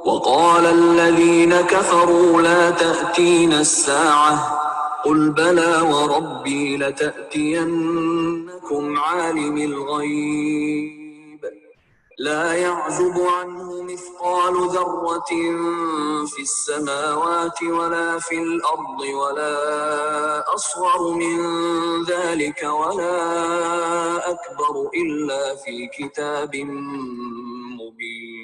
وقال الذين كفروا لا تأتينا الساعة قل بلى وربي لتأتينكم عالم الغيب لا يعزب عنه مثقال ذرة في السماوات ولا في الأرض ولا أصغر من ذلك ولا أكبر إلا في كتاب مبين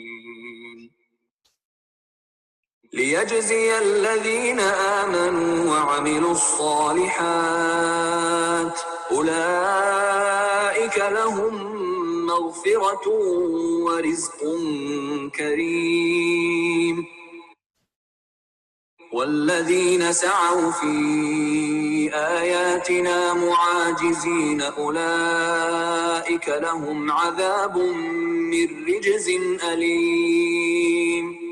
ليجزي الذين آمنوا وعملوا الصالحات أولئك لهم مغفرة ورزق كريم والذين سعوا في آياتنا معاجزين أولئك لهم عذاب من رجز أليم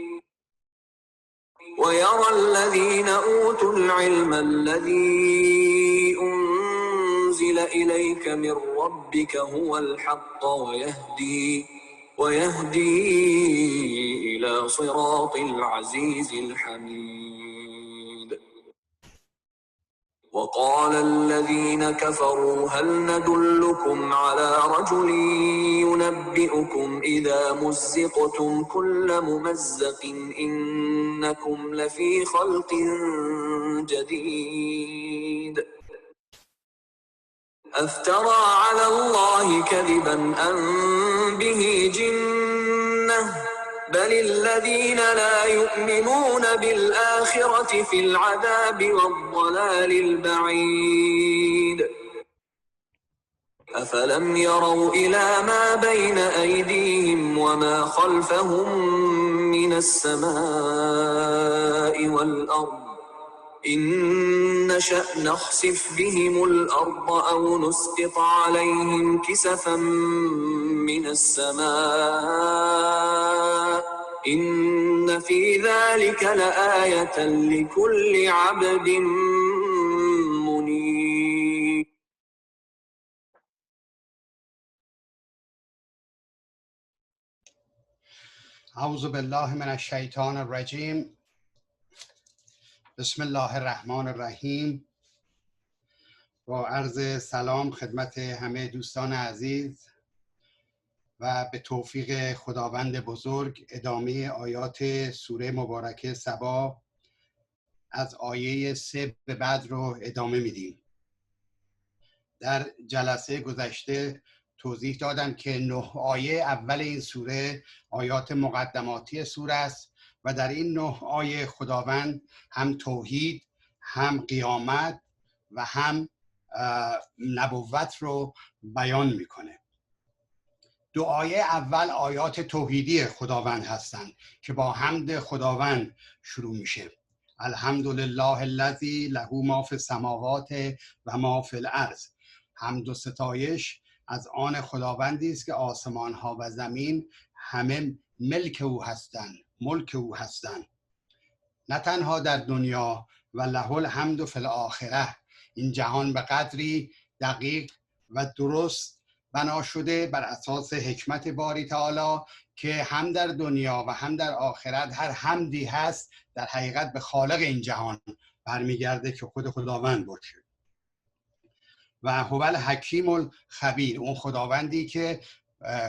ويرى الذين أوتوا العلم الذي أنزل إليك من ربك هو الحق ويهدي إلى صراط العزيز الحميد وقال الذين كفروا هل ندلكم على رجل ينبئكم إذا مزقتم كل ممزق إنكم لفي خلق جديد أفترى على الله كذبا أم به جنة بل الذين لا يؤمنون بالآخرة في العذاب والضلال البعيد أفلم يروا إلى ما بين أيديهم وما خلفهم من السماء والأرض إن نشأ نخسف بهم الأرض أو نسقط عليهم كسفا من السماء إن في ذلك لآية لكل عبد منيب اعوذ بالله من الشیطان الرجیم بسم الله الرحمن الرحیم. با عرض سلام خدمت همه دوستان عزیز و به توفیق خداوند بزرگ ادامه آیات سوره مبارکه سبا از آیه 3 به بعد رو ادامه میدیم. در جلسه گذشته توضیح دادم که 9 آیه اول این سوره آیات مقدماتی سوره است و در این 9 آیه خداوند هم توحید، هم قیامت و هم نبوت رو بیان میکنه. 2 آیه اول آیات توحیدی خداوند هستند که با حمد خداوند شروع میشه. الحمدلله الذی له ما فی السماوات و ما فی الارض. حمد و ستایش از آن خداوندی است که آسمان ها و زمین همه ملک او هستند، ملک او هستند. نه تنها در دنیا و له الحمد فی الاخره، این جهان به قدری دقیق و درست بنا شده بر اساس حکمت باری تعالی که هم در دنیا و هم در آخرت هر حمدی هست در حقیقت به خالق این جهان برمیگرده که خود خداوند باشه. و هو الحکیم الخبیر، اون خداوندی که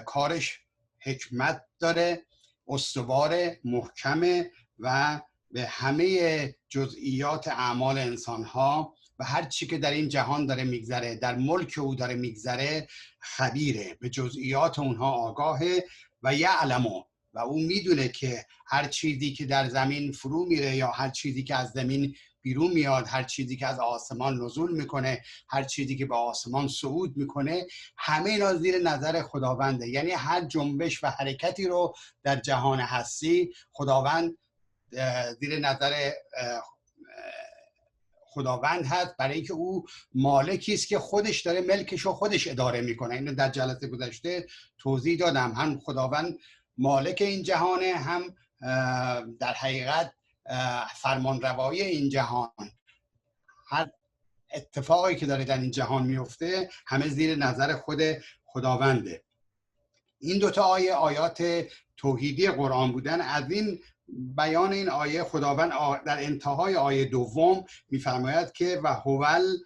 کارش حکمت داره، استوار، محکمه و به همه جزئیات اعمال انسانها و هر چی که در این جهان داره میگذره، در ملک او داره میگذره، خبیره، به جزئیات اونها آگاهه و یعلمو، و او میدونه که هر چیزی که در زمین فرو میره یا هر چیزی که از زمین بیرون میاد، هر چیزی که از آسمان نزول میکنه، هر چیزی که به آسمان صعود میکنه، همه اینا زیر نظر خداونده. یعنی هر جنبش و حرکتی رو در جهان هستی خداوند زیر نظر خداوند هست، برای اینکه او مالکی است که خودش داره ملکش رو خودش اداره میکنه. اینو در جلسه گذشته توضیح دادم. هم خداوند مالک این جهانه، هم در حقیقت فرمانروایی این جهان. هر اتفاقی که داره در این جهان میفته همه زیر نظر خود خداونده. این 2 آیه آیات توحیدی قرآن بودن. از این بیان این آیه خداوند در انتهای آیه دوم میفرماید که و هوال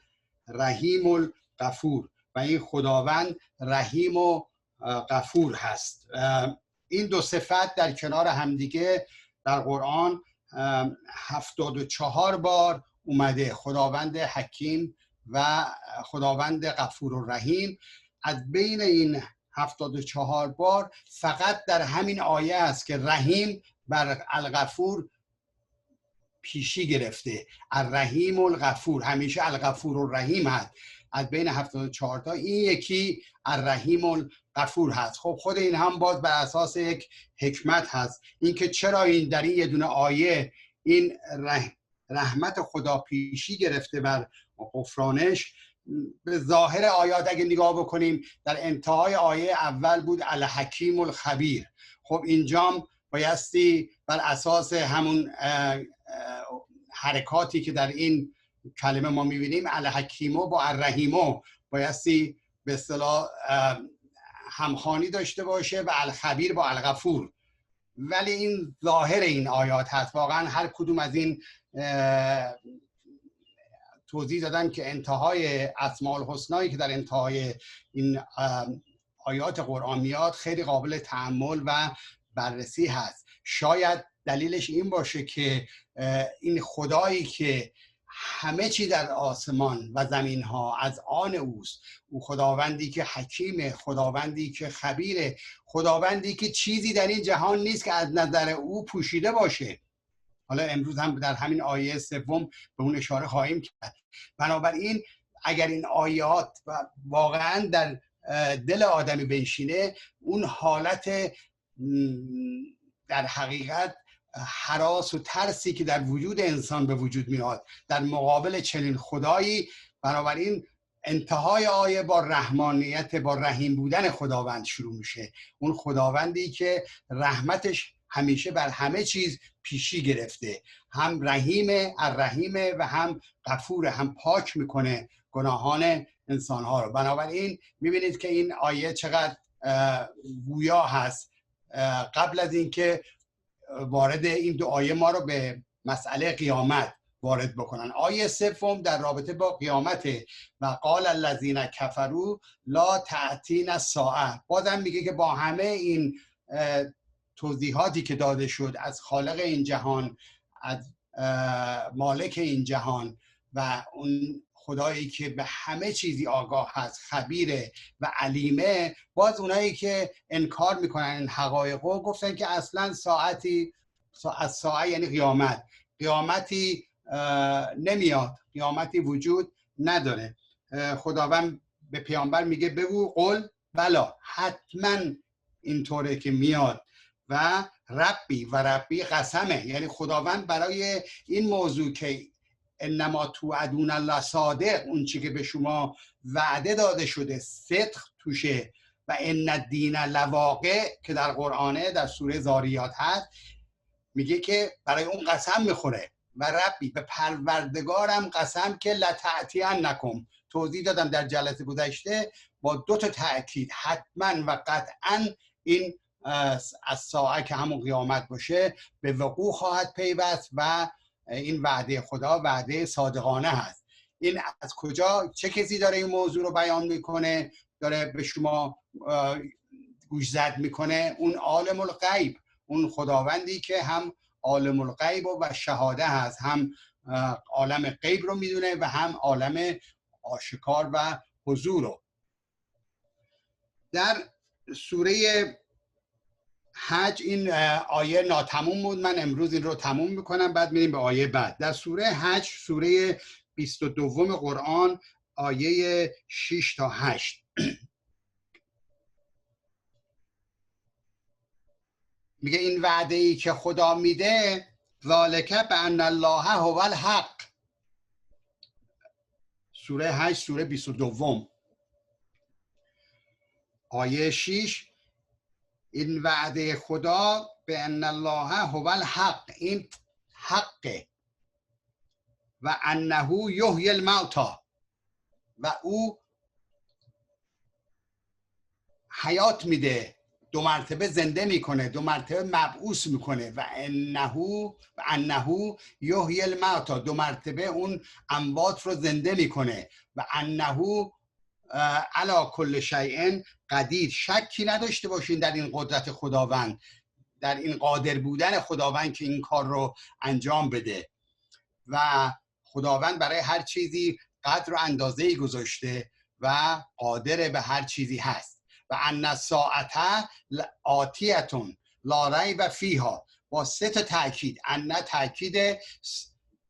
رحیم الغفور، و این خداوند رحیم و غفور هست. این دو صفت در کنار همدیگه در قرآن 74 بار اومده، خداوند حکیم و خداوند غفور و رحیم. از بین این 74 بار فقط در همین آیه است که رحیم بر الغفور پیشی گرفته. الرحیم الغفور، همیشه الغفور الرحیم هست. از بین 74 تا این یکی الرحیم الغفور هست. خب خود این هم باز بر اساس یک حکمت هست، اینکه چرا این در این یه دونه آیه این رحمت خدا پیشی گرفته بر غفرانش. به ظاهر آیات اگه نگاه بکنیم، در انتهای آیه اول بود الحکیم الخبیر. خب اینجام بایستی بر اساس همون حرکاتی که در این کلمه ما میبینیم، الحکیمو با الرحیمو بایستی به اصطلاح همخوانی داشته باشه و الخبیر با الغفور. ولی این ظاهر این آیات هست. واقعا هر کدوم از این توضیح دادن که انتهای اسماء الحسنایی که در انتهای این آیات قرآن میاد خیلی قابل تأمل و بررسی هست. شاید دلیلش این باشه که این خدایی که همه چی در آسمان و زمین ها از آن اوست، او خداوندی که حکیمه، خداوندی که خبیره، خداوندی که چیزی در این جهان نیست که از نظر او پوشیده باشه. حالا امروز هم در همین آیه سوم به اون اشاره خواهیم کرد. بنابراین اگر این آیات واقعا در دل آدمی بنشینه، اون حالت در حقیقت هراس و ترسی که در وجود انسان به وجود میاد در مقابل چنین خدایی، بنابراین انتهای آیه با رحمانیت، با رحیم بودن خداوند شروع میشه. اون خداوندی که رحمتش همیشه بر همه چیز پیشی گرفته، هم رحیمه، الرحیمه و هم غفوره، هم پاک میکنه گناهان انسانها رو. بنابراین میبینید که این آیه چقدر گویا هست. قبل از اینکه وارد این دو آیه ما رو به مسئله قیامت وارد بکنن، آیه سوم در رابطه با قیامت و قال الذین کفروا لا تأتینا الساعه. بازم میگه که با همه این توضیحاتی که داده شد از خالق این جهان، از مالک این جهان و اون خدایی که به همه چیزی آگاه هست، خبیره و علیمه، باز اونایی که انکار میکنن این حقایقو گفتن که اصلا ساعتی از ساعه یعنی قیامتی نمیاد، قیامتی وجود نداره. خداوند به پیامبر میگه بگو قل بلا، حتما اینطوره که میاد. و ربی قسمه، یعنی خداوند برای این موضوع که انما توعدون لصادق، اون چی که به شما وعده داده شده صدق توشه، و ان الدین لواقع که در قرآنه در سوره ذاریات هست، میگه که برای اون قسم میخوره و ربی به پروردگارم قسم که لتأتینکم. توضیح دادم در جلسه گذشته با دو تا تأکید، حتما و قطعا این از ساعه که همون قیامت باشه به وقوع خواهد پیوست و این وعده خدا وعده صادقانه هست. این از کجا، چه کسی داره این موضوع رو بیان میکنه، داره به شما گوشزد میکنه؟ اون عالم الغیب، اون خداوندی که هم عالم الغیب و شهاده هست، هم عالم غیب رو میدونه و هم عالم آشکار و حضور رو. در سوره حج این آیه ناتموم بود، من امروز این رو تموم میکنم، بعد میریم به آیه بعد. در سوره حج، سوره 22 قرآن، آیه 6 تا 8 میگه این وعده ای که خدا میده، ذالک بان الله هو الحق. سوره حج سوره 22 آیه 6، این وعده خدا به ان الله هو الحق، این حقه، و انه یحیی الموتی، و او حیات میده دو مرتبه زنده میکنه، دو مرتبه مبعوث میکنه. و انه یحیی الموتی، دو مرتبه اون اموات رو زنده میکنه. و انه علی کل شیء قدیر. شکی نداشته باشین در این قدرت خداوند، در این قادر بودن خداوند که این کار رو انجام بده. و خداوند برای هر چیزی قدر و اندازه‌ای گذاشته و قادر به هر چیزی هست. و ان الساعه آتیتون لا ریب فیها، با سه تا تاکید. ان تاکید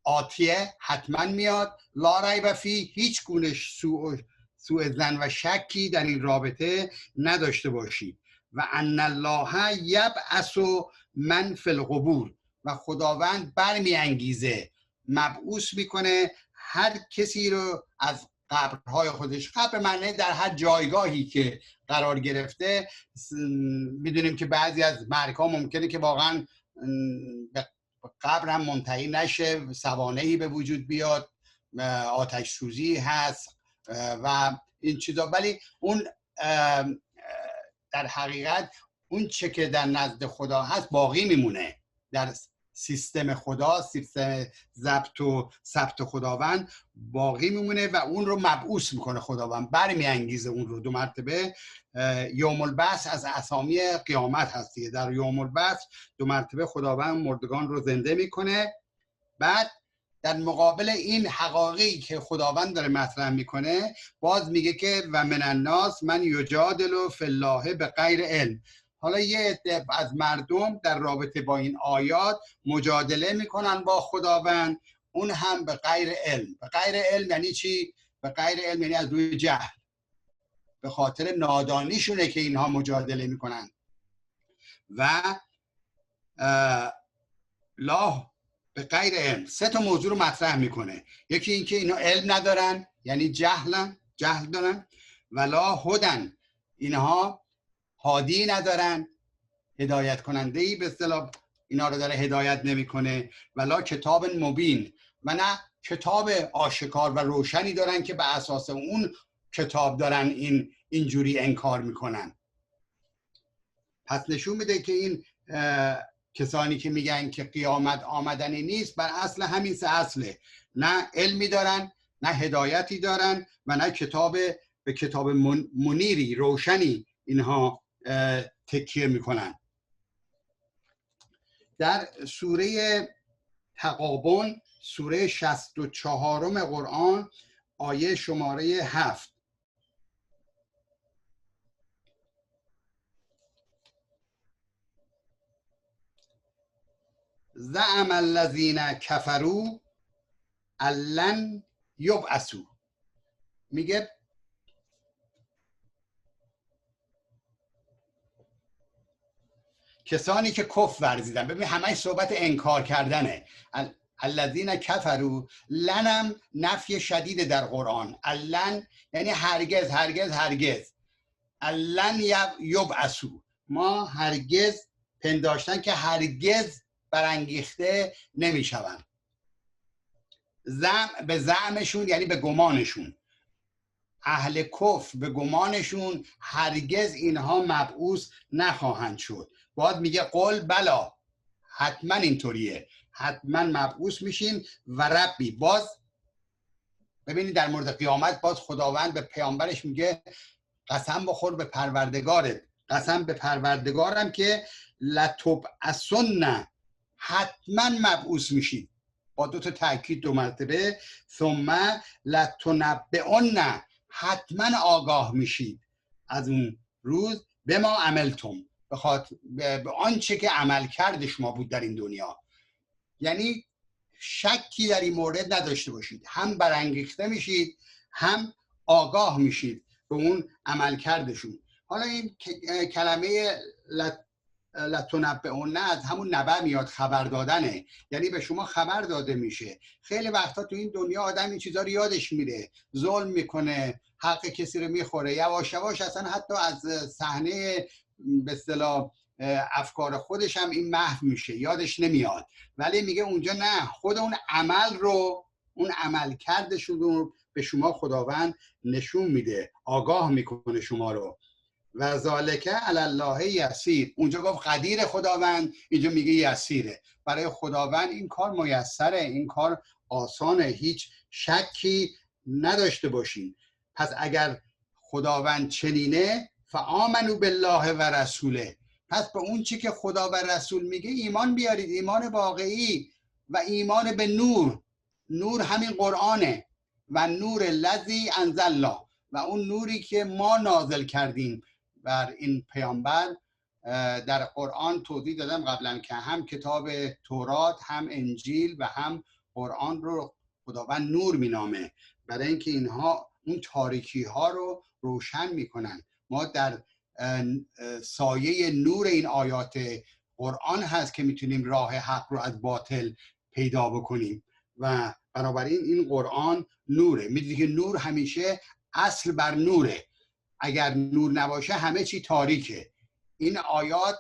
آتیه، حتما میاد، لا ریب فی، هیچ گونه سوء ظن و شکی در این رابطه نداشته باشید. و ان الله یبعث من فی القبور، و خداوند برمیانگیزه، مبعوث میکنه هر کسی رو از قبرهای خودش. قبر معنی در هر جایگاهی که قرار گرفته. میدونیم که بعضی از مرگ‌ها ممکنه که واقعا به قبر هم منتهی نشه، سوانحی به وجود بیاد، آتش سوزی هست و این چیزا. ولی اون در حقیقت اون چه که در نزد خدا هست باقی میمونه. در سیستم خدا، سیستم ضبط و ثبت خداوند باقی میمونه و اون رو مبعوث میکنه خداوند، برمیانگیزه اون رو. دو مرتبه یوم البعث از اسامی قیامت هست دیگه. در یوم البعث دو مرتبه خداوند مردگان رو زنده میکنه. بعد در مقابل این حقایقی که خداوند داره مطرح میکنه، باز میگه که و من الناس من یجادل فی الله بغیر علم. حالا یه عده از مردم در رابطه با این آیات مجادله میکنن با خداوند، اون هم به غیر علم. به غیر علم یعنی چی؟ به غیر علم یعنی از روی جهل، به خاطر نادانیشونه که اینها مجادله میکنن. و لا به غیر علم سه تا موضوع رو مطرح میکنه. یکی این که اینا علم ندارن، یعنی جهل دارن. ولا هدن، اینها هادی ندارن، هدایت کننده ای به اصطلاح اینا رو داره هدایت نمیکنه. ولا کتاب مبین، و نه کتاب آشکار و روشنی دارن که به اساس اون کتاب دارن اینجوری انکار میکنن. پس نشون میده که این کسانی که میگن که قیامت آمدنی نیست، بر اصل همین سه اصله: نه علمی دارن، نه هدایتی دارن، و نه به کتاب منیری، روشنی اینها تکیه میکنن. در سوره تغابن، سوره 64 قرآن، آیه شماره 7: زعم الذین کفروا لن یبعثوا. میگه کسانی که کفر ورزیدن. ببین همه صحبت انکار کردنه. الذین کفروا، لنم نفی شدیده در قرآن. لن یعنی هرگز هرگز هرگز. لن یبعثوا، ما هرگز پنداشتن که هرگز برانگیخته نمیشوند. به زعمشون یعنی به گمانشون، اهل کفر به گمانشون هرگز اینها مبعوث نخواهند شد. باید میگه قل بلا، حتما اینطوریه، حتما مبعوث میشین. و ربی، باز ببینید در مورد قیامت باز خداوند به پیامبرش میگه قسم بخور به پروردگارت، قسم به پروردگارم که لتبعثن، حتما مبعوث میشید، با دو تا تاکید دو مرتبه. ثم لتنبئن، حتما آگاه میشید از اون روز. به ما عملتم، به آنچه که عمل کرد شما بود در این دنیا. یعنی شکی در این مورد نداشته باشید، هم برانگیخته میشید هم آگاه میشید به اون عمل کردشون. حالا این کلمه لتنبئن از همون نبأ میاد، خبر دادنه، یعنی به شما خبر داده میشه. خیلی وقتا تو این دنیا آدم این چیزا رو یادش میره، ظلم میکنه، حق کسی رو میخوره، یواش یواش اصلا حتی از صحنه به اصطلاح افکار خودش هم این محو میشه، یادش نمیاد. ولی میگه اونجا نه، خود اون عمل رو، اون عمل کردشون رو به شما خداوند نشون میده، آگاه میکنه شما رو. و ذالک علی الله یسیر. اونجا گفت قدیر خداوند، اینجا میگه یسیره. برای خداوند این کار میسره، این کار آسانه، هیچ شکی نداشته باشین. پس اگر خداوند چنینه فآمنوا بالله و رسوله، پس به اون چی که خدا و رسول میگه ایمان بیارید، ایمان واقعی و ایمان به نور. نور همین قرآنه. و نور الذی انزلنا، و اون نوری که ما نازل کردیم بر این پیامبر. در قرآن توضیح دادم قبلا که هم کتاب تورات، هم انجیل و هم قرآن رو خداوند نور مینامه، برای اینکه اینها اون تاریکی ها رو روشن میکنن. ما در سایه نور این آیات قرآن هست که میتونیم راه حق رو از باطل پیدا بکنیم و بنابراین این قرآن نوره. میدونید که نور همیشه اصل بر نوره. اگر نور نباشه همه چی تاریکه. این آیات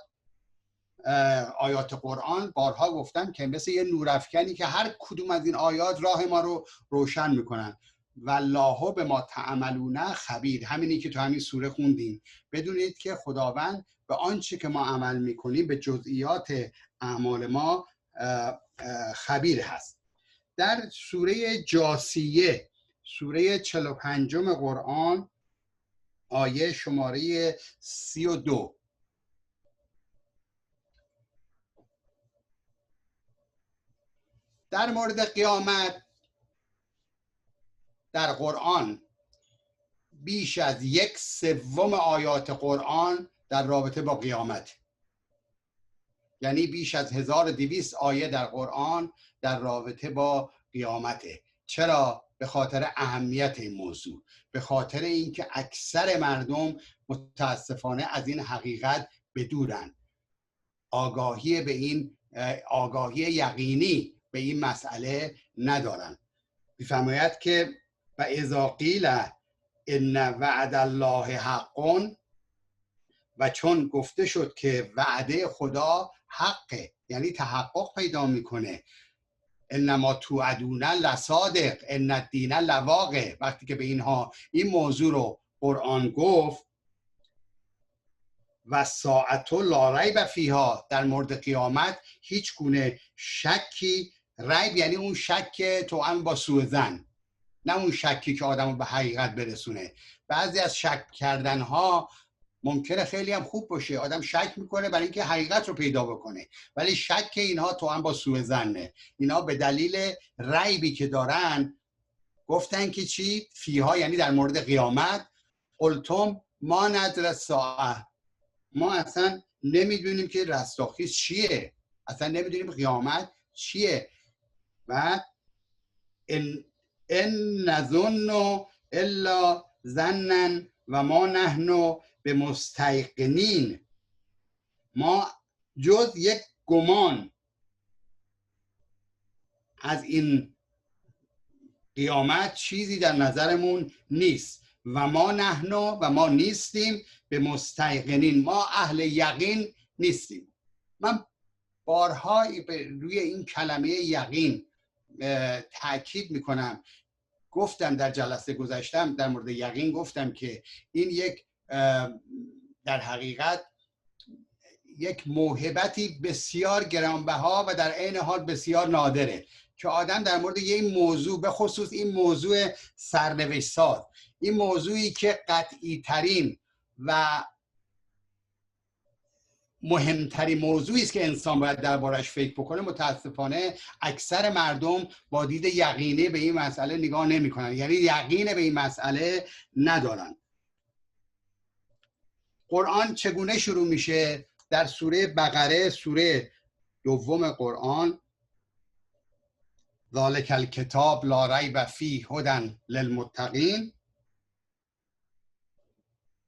قرآن بارها گفتم که مثل یه نورافکنی که هر کدوم از این آیات راه ما رو روشن میکنن. والله بما تعملون خبیر، همینی که تو همین سوره خوندیم. بدونید که خداوند به آنچه که ما عمل میکنیم، به جزئیات اعمال ما خبیر هست. در سوره جاثیه، سوره 45 قرآن، آیه شماره 32، در مورد قیامت در قرآن بیش از 1/3 آیات قرآن در رابطه با قیامت، یعنی بیش از 1200 آیه در قرآن در رابطه با قیامته. چرا؟ به خاطر اهمیت این موضوع، به خاطر اینکه اکثر مردم متاسفانه از این حقیقت بدورن، آگاهی یقینی به این مسئله ندارن. می‌فرماید که و اذا قیل ان وعد الله حق، و چون گفته شد که وعده خدا حقه، یعنی تحقق پیدا میکنه. انما توعدون لصادق ان الدین لواقع. وقتی که به اینها این موضوع رو قرآن گفت و ساعت لا ریب فیها، در مورد قیامت هیچ گونه شکی، ریب یعنی اون شک توأم با سوء ظن، نه اون شکی که آدمو به حقیقت برسونه. بعضی از شک کردن ها ممکنه خیلی هم خوب باشه، آدم شک میکنه برای اینکه حقیقت رو پیدا بکنه، ولی شک اینها توأم با سوء ظنه. اینا به دلیل ریبی که دارن گفتن که چی؟ فیها یعنی در مورد قیامت، قلتم ما ندر الساعه، ما اصلا نمیدونیم که رستاخیز چیه، اصلا نمیدونیم قیامت چیه. و ان نظن الا ظنا و ما نحن به مستیقنین، ما جز یک گمان از این قیامت چیزی در نظرمون نیست. و ما نحن، و ما نیستیم به مستیقنین، ما اهل یقین نیستیم. من بارها روی این کلمه یقین تاکید میکنم. گفتم در جلسه گذشتم در مورد یقین، گفتم که این یک در حقیقت یک موهبتی بسیار گرانبها و در عین حال بسیار نادره که آدم در مورد یک موضوع، به خصوص این موضوع سرنوشت ساز، این موضوعی که قطعی ترین و مهمترین موضوعی است که انسان باید دربارش فکر بکنه، متاسفانه اکثر مردم با دید یقینی به این مسئله نگاه نمی‌کنن، یعنی یقین به این مسئله ندارن. قرآن چگونه شروع میشه؟ در سوره بقره، سوره 2 قرآن، ذالک الکتاب لا ریب فیه هدی للمتقین.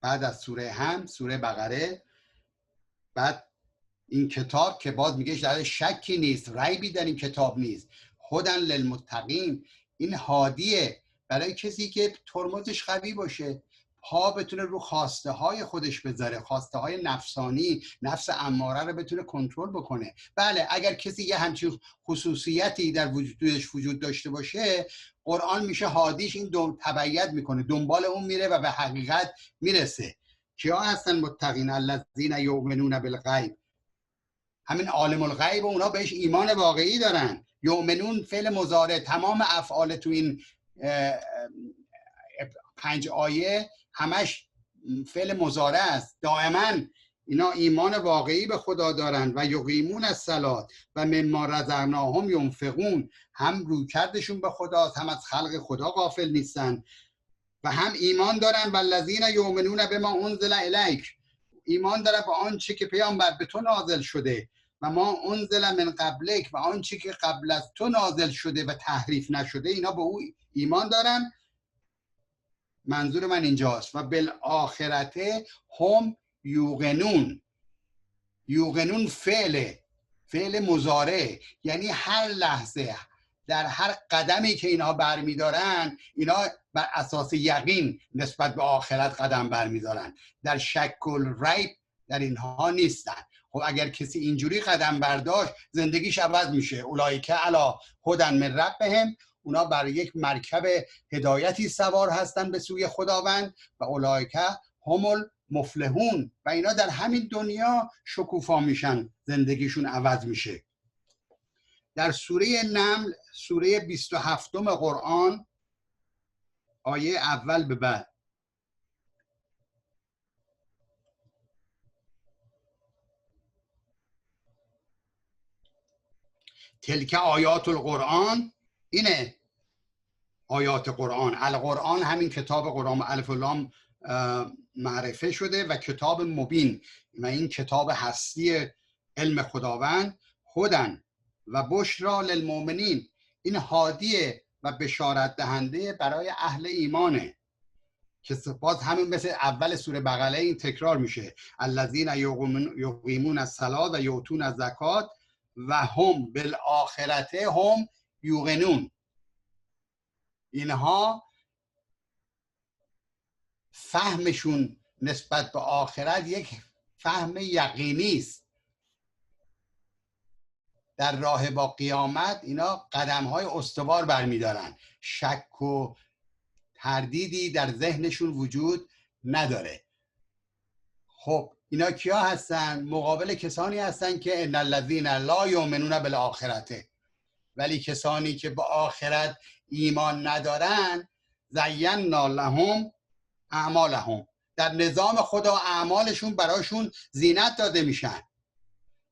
بعد از سوره هم سوره بقره، بعد این کتاب که باز میگه در شکی نیست، ریبی در این کتاب نیست، هدی للمتقین، این هادیه برای کسی که ترمزش قوی باشه، پا بتونه رو خواسته های خودش بذاره، خواسته های نفسانی، نفس اماره رو بتونه کنترل بکنه. بله، اگر کسی یه همچین خصوصیتی در وجودش وجود داشته باشه، قرآن میشه هادیش، این تبعیت میکنه، دنبال اون میره و به حقیقت میرسه. کیا هستن متقین؟ الذین یؤمنون بالغیب، همین عالم الغیب و اونا بهش ایمان واقعی دارن. یؤمنون فعل مضارع، تمام افعال تو این 5 آیه همش فعل مضارع است. دائما اینا ایمان واقعی به خدا دارن. و یقیمون الصلات و مما رزقناهم ینفقون، هم رویکردشون به خداست، هم از خلق خدا غافل نیستن و هم ایمان دارن. والذین یؤمنون بما انزل الیک، ایمان دارن به آنچه که پیامبر به تو نازل شده. و ما انزل من قبلک، و آنچه که قبل از تو نازل شده و تحریف نشده، اینا به او ایمان دارن. منظور من اینجاست. و بالآخرته هم یوقنون. یوقنون فعل مضارع، یعنی هر لحظه، در هر قدمی که اینها برمیدارن، اینا بر اساس یقین نسبت به آخرت قدم برمیدارن، در شک و ریب در اینها نیستن. خب اگر کسی اینجوری قدم برداشت زندگیش عوض میشه. اولئک علی هدی من ربهم، اونا بر یک مرکب هدایتی سوار هستن به سوی خداوند. و اولئک هم المفلحون، و اینا در همین دنیا شکوفا میشن، زندگیشون عوض میشه. در سوره نمل، سوره 27 قرآن، آیه اول به بعد: تلک آیات القرآن، اینه آیات قرآن. القرآن همین کتاب قرآن، الف و لام معرفه شده، و کتاب مبین، و این کتاب هستی علم خداوند. هدن و بشرا للمؤمنین، این هادیه و بشارت دهنده برای اهل ایمانه، که باز همین مثل اول سوره بقره این تکرار میشه: الذین یقیمون الصلاة و یؤتون الزکات و هم بالآخرته هم یوقنون. اینها فهمشون نسبت به آخرت یک فهم یقینی است. در راه با قیامت اینا قدم‌های استوار برمی‌دارن، شک و تردیدی در ذهنشون وجود نداره. خب اینا کیا هستن؟ مقابل کسانی هستن که ان الذین لا یؤمنون بالآخرته، ولی کسانی که به آخرت ایمان ندارن، زینا لهم اعمالهم، در نظام خدا اعمالشون براشون زینت داده میشن.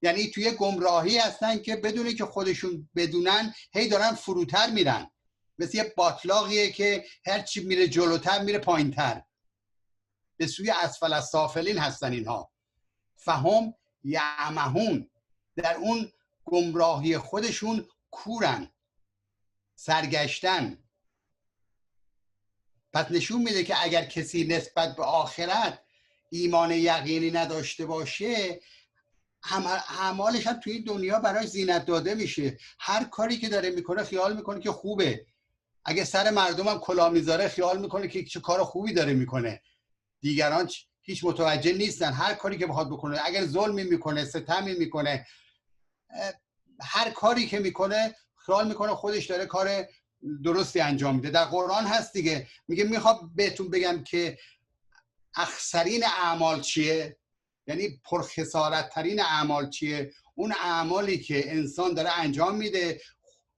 یعنی توی گمراهی هستن که بدونی که خودشون بدونن هی دارن فروتر میرن، مثل یه باطلاقیه که هرچی میره جلوتر میره پایینتر، به سوی اسفل السافلین هستن اینها. فهم یعمهون، در اون گمراهی خودشون کورن، سرگشتن. پس نشون میده که اگر کسی نسبت به آخرت ایمان یقینی نداشته باشه، اعمالش هم توی دنیا براش زینت داده میشه. هر کاری که داره میکنه خیال میکنه که خوبه. اگه سر مردم هم کلاه میذاره خیال میکنه که چه کار خوبی داره میکنه. دیگران هیچ متوجه نیستن. هر کاری که بخواد بکنه، اگر ظلمی میکنه، ستمی میکنه، هر کاری که میکنه خیال میکنه خودش داره کار درستی انجام میده. در قرآن هست دیگه، میگه میخوام بهتون بگم که اخسرین اعمال چیه، یعنی پرخسارت ترین اعمال چیه؟ اون اعمالی که انسان داره انجام میده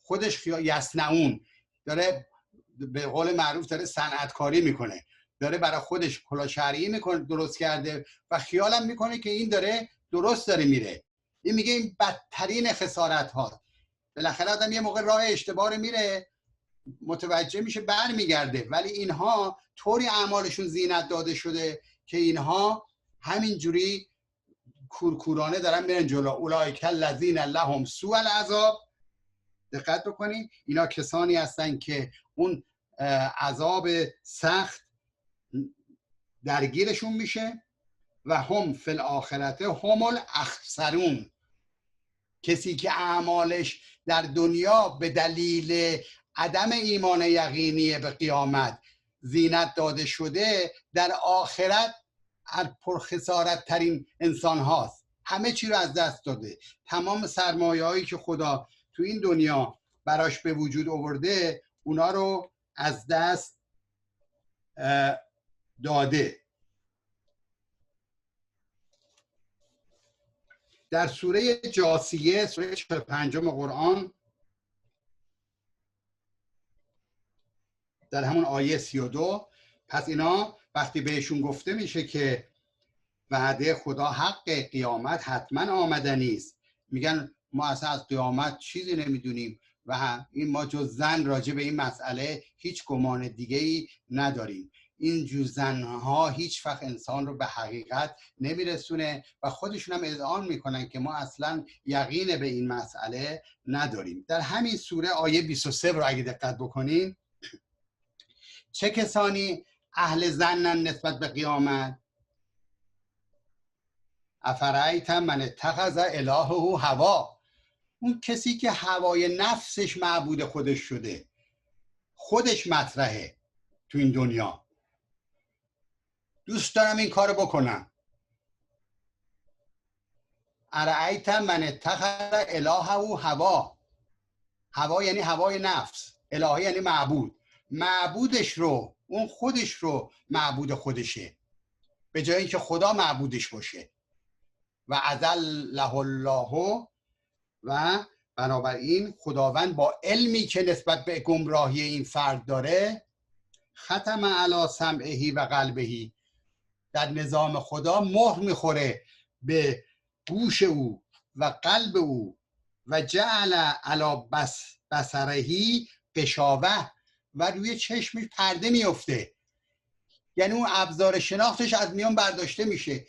خودش یصنعون، داره به قول معروف داره صنعتکاری میکنه، داره برای خودش کلاه شرعی میکنه، درست کرده و خیالم میکنه که این داره درست داره میره. این میگه این بدترین خسارت ها. بالاخره آدم یه موقع راه اشتباه میره، متوجه میشه، برمیگرده. ولی اینها طوری اعمالشون زینت داده شده که اینها همینجوری کورکورانه دارن میرن جلو. اولئک الذین لهم سوء العذاب. دقت بکنید، اینا کسانی هستن که اون عذاب سخت درگیرشون میشه. و هم فی الاخرته هم الاخسرون، کسی که اعمالش در دنیا به دلیل عدم ایمان یقینی به قیامت زینت داده شده، در آخرت پرخسارت ترین انسان هاست. همه چی رو از دست داده. تمام سرمایه هایی که خدا تو این دنیا براش به وجود آورده اونا رو از دست داده. در سوره جاثیه، سوره 45 قرآن، در همون آیه 32، پس اینا وقتی بهشون گفته میشه که وعده خدا حق، قیامت حتما آمدنی است، میگن ما اصلا از قیامت چیزی نمیدونیم و این ما جز زن راجع به این مسئله هیچ گمان دیگه ای نداریم. این جز زنها هیچ وقت انسان رو به حقیقت نمیرسونه و خودشون هم اذعان میکنن که ما اصلا یقین به این مسئله نداریم. در همین سوره آیه 23 رو اگه دقت بکنین، چه کسانی اهل ظنن نسبت به قیامت؟ افرایت من اتخذ الهه هوا، اون کسی که هوای نفسش معبود خودش شده، خودش مطرحه تو این دنیا، دوست دارم این کارو بکنم. ارایت من اتخذ الهه هوا، هوا یعنی هوای نفس، الهه یعنی معبود، معبودش رو، اون خودش رو معبود خودشه به جای اینکه خدا معبودش باشه. و اذله الله، و بنابراین خداوند با علمی که نسبت به گمراهی این فرد داره، ختم علی سمعه و قلبه، در نظام خدا مهر میخوره به گوش او و قلب او، و جعل علی بصره غشاوه، و روی چشمش پرده میفته، یعنی اون ابزار شناختش از میان برداشته میشه،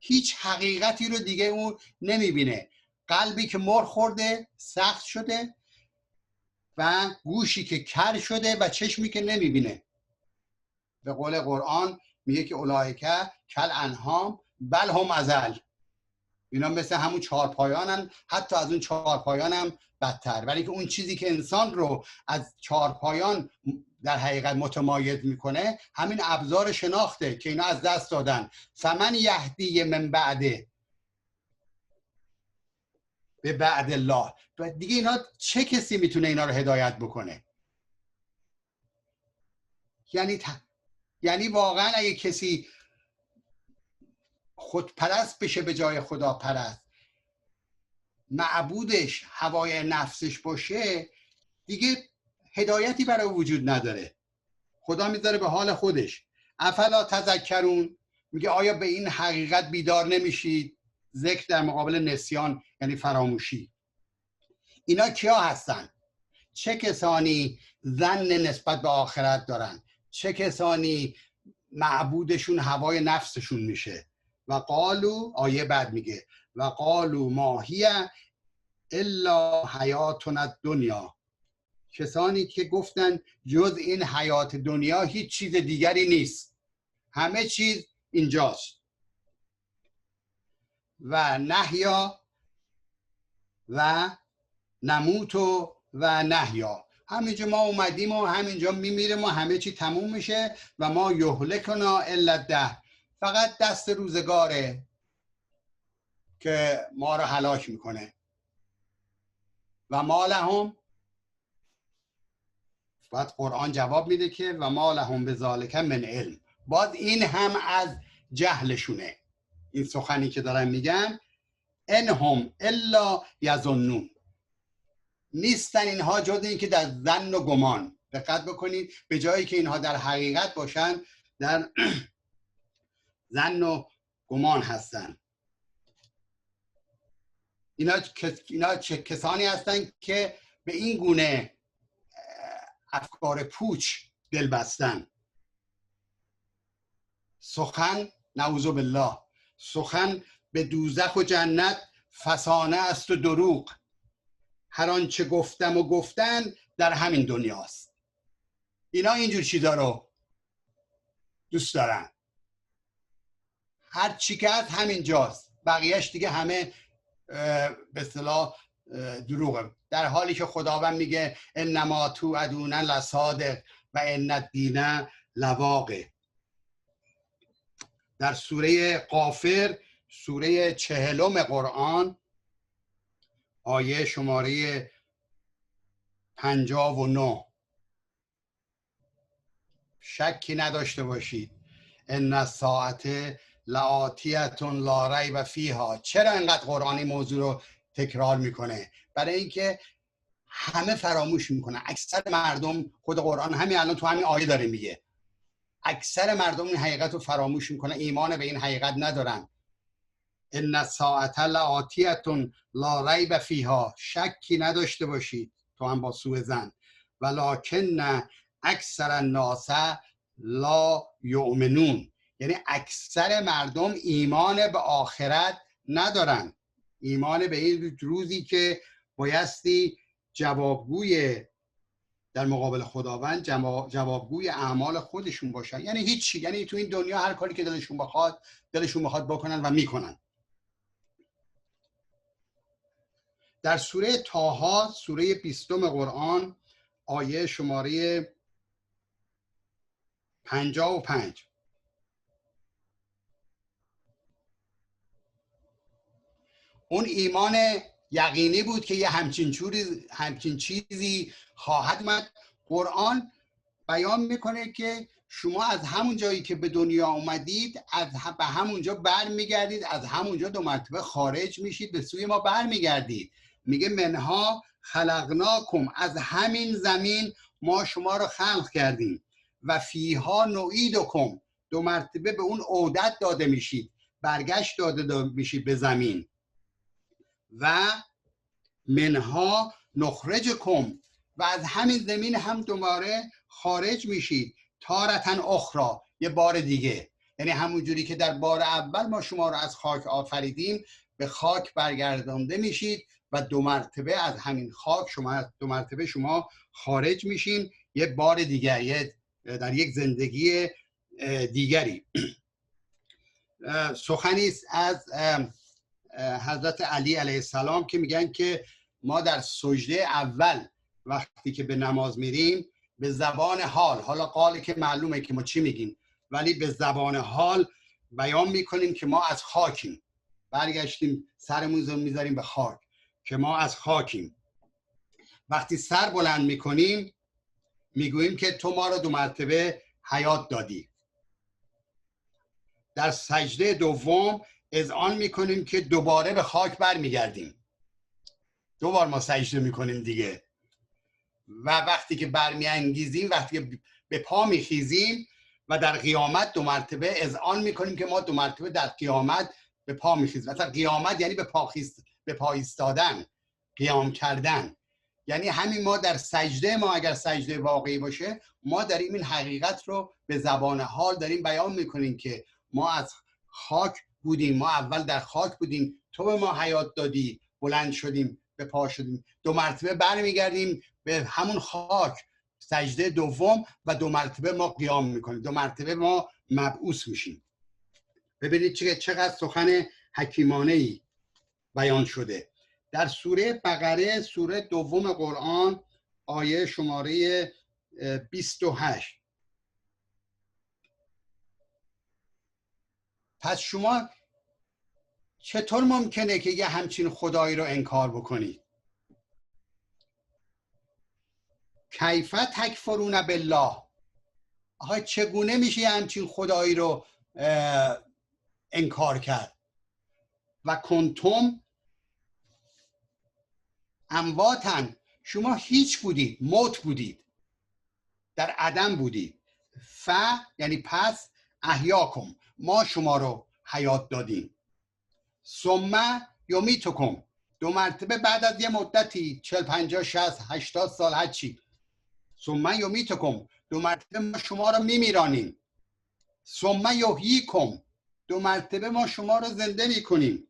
هیچ حقیقتی رو دیگه اون نمیبینه. قلبی که مهر خورده سخت شده و گوشی که کر شده و چشمی که نمیبینه. به قول قرآن میگه که اولئک کل انعام بل هم اضل، اینا مثل همون چهارپایانن، حتی از اون چهارپایان هم بدتر، ولی که اون چیزی که انسان رو از چهارپایان در حقیقت متمایز میکنه همین ابزار شناخته که اینا از دست دادن. فمن یهدی من بعده به بعد الله، دیگه اینا چه کسی میتونه اینا رو هدایت بکنه؟ یعنی واقعا اگه کسی خودپرست بشه به جای خدا پرست، معبودش هوای نفسش باشه، دیگه هدایتی برای وجود نداره، خدا میذاره به حال خودش. افلا تذکرون، میگه آیا به این حقیقت بیدار نمیشید؟ ذکر در مقابل نسیان یعنی فراموشی. اینا کیا هستن؟ چه کسانی ظن نسبت به آخرت دارن؟ چه کسانی معبودشون هوای نفسشون میشه؟ و قالو، آیه بعد میگه و قالو ما هی الا حیاتنا الدنیا، کسانی که گفتن جز این حیات دنیا هیچ چیز دیگری نیست، همه چیز اینجاست. و نحیا و نموت و نحیا، همینجا ما اومدیم و همینجا میمیریم و همه چی تموم میشه و ما یهلکنا الا الدهر، فقط دست روزگاره که ما رو هلاک میکنه. و ما لهم، بعد قرآن جواب میده که و ما لهم بذالک من علم، باز این هم از جهلشونه، این سخنی که دارن میگن انهم الا یظنون، نیستن اینها جز این که در ظن و گمان. دقت بکنید، به جایی که اینها در حقیقت باشن در ظن و گمان هستن. اینا کسانی هستن که به این گونه افکار پوچ دل بستن. سخن نعوذ بالله، سخن به دوزخ و جنت فسانه است و دروغ، هر آنچه گفتم و گفتن در همین دنیاست. اینا اینجور چیزا رو دوست دارن، هر چی که هست همین جاست، بقیهش دیگه همه به اصطلاح دروغه، در حالی که خداوند میگه انما توعدون لصادق و ان الدین لواقع. در سوره غافر، سوره 40 قرآن، آیه شماره 59، شکی نداشته باشید ان الساعه لآتیة لا ریب فیها. چرا اینقدر قرآن این موضوع رو تکرار میکنه؟ برای اینکه همه فراموش میکنه. اکثر مردم، خود قرآن همین الان تو همین آیه داره میگه، اکثر مردم این حقیقت رو فراموش میکنه، ایمان به این حقیقت ندارن. ان الساعة لآتیة لا ریب فیها، شکی نداشته باشید تو هم با سوء ظن، ولکن اکثر الناس لا یؤمنون، یعنی اکثر مردم ایمان به آخرت ندارن، ایمان به این روزی که بایستی جوابگوی در مقابل خداوند جوابگوی اعمال خودشون باشن. یعنی هیچی، یعنی تو این دنیا هر کاری که دلشون بخواد بکنن و میکنن. در سوره طه، سوره 20 قرآن، آیه شماره 55، اون ایمان یقینی بود که یه همچین چیزی خواهد اومد. قرآن بیان میکنه که شما از همون جایی که به دنیا اومدید به همونجا برمیگردید، از همونجا 2 مرتبه خارج میشید، به سوی ما برمیگردید. میگه منها خلقناکم، از همین زمین ما شما رو خلق کردیم، و فیها نعیدکم، 2 مرتبه به اون عودت داده میشید، برگشت داده میشید به زمین، و منها نخرجکم، و از همین زمین هم دوباره خارج میشید، تارتن اخرى، یه بار دیگه. یعنی همون جوری که در بار اول ما شما رو از خاک آفریدیم، به خاک برگردانده میشید و 2 مرتبه از همین خاک 2 مرتبه شما خارج میشین، یه بار دیگه، در یک زندگی دیگری. سخنی است از حضرت علی علیه السلام که میگن که ما در سجده اول وقتی که به نماز میریم به زبان حال، حالا قالی که معلومه که ما چی میگیم، ولی به زبان حال بیان میکنیم که ما از خاکیم، برگشتیم سرمون رو میذاریم به خاک که ما از خاکیم. وقتی سر بلند میکنیم میگوییم که تو ما رو 2 مرتبه حیات دادی. در سجده دوم اذعان میکنیم که دوباره به خاک برمیگردیم، 2 بار ما سجده میکنیم دیگه. و وقتی که برمیانگیزیم، وقتی که به پا میخیزیم و در قیامت 2 مرتبه اذعان میکنیم که ما 2 مرتبه در قیامت به پا میخیزیم. مثلا قیامت یعنی به پا ایستادن، قیام کردن. یعنی همین ما در سجده، ما اگر سجده واقعی باشه، ما داریم این حقیقت رو به زبان حال داریم بیان میکنیم که ما از خاک بودیم، ما اول در خاک بودیم، تو به ما حیات دادی، بلند شدیم، به پا شدیم، 2 مرتبه برمیگردیم به همون خاک، سجده دوم، و 2 مرتبه ما قیام میکنیم، 2 مرتبه ما مبعوث میشیم. ببینید چقدر سخن حکیمانه‌ای بیان شده. در سوره بقره، سوره 2 قرآن، آیه شماره 28. پس شما چطور ممکنه که یه همچین خدایی رو انکار بکنید؟ کیف تکفرون بالله، آها چگونه میشه همچین خدایی رو انکار کرد؟ و کنتم امواتن، شما هیچ بودید، موت بودید، در عدم بودید. یعنی پس احیاکم، ما شما رو حیات دادیم. ثم یمیتکم، 2 مرتبه بعد از یه مدتی 40 50 60 80 سال هر چی، ثم یمیتکم، 2 مرتبه ما شما رو میمیرانیم. ثم یحییکم، 2 مرتبه ما شما رو زنده میکنیم.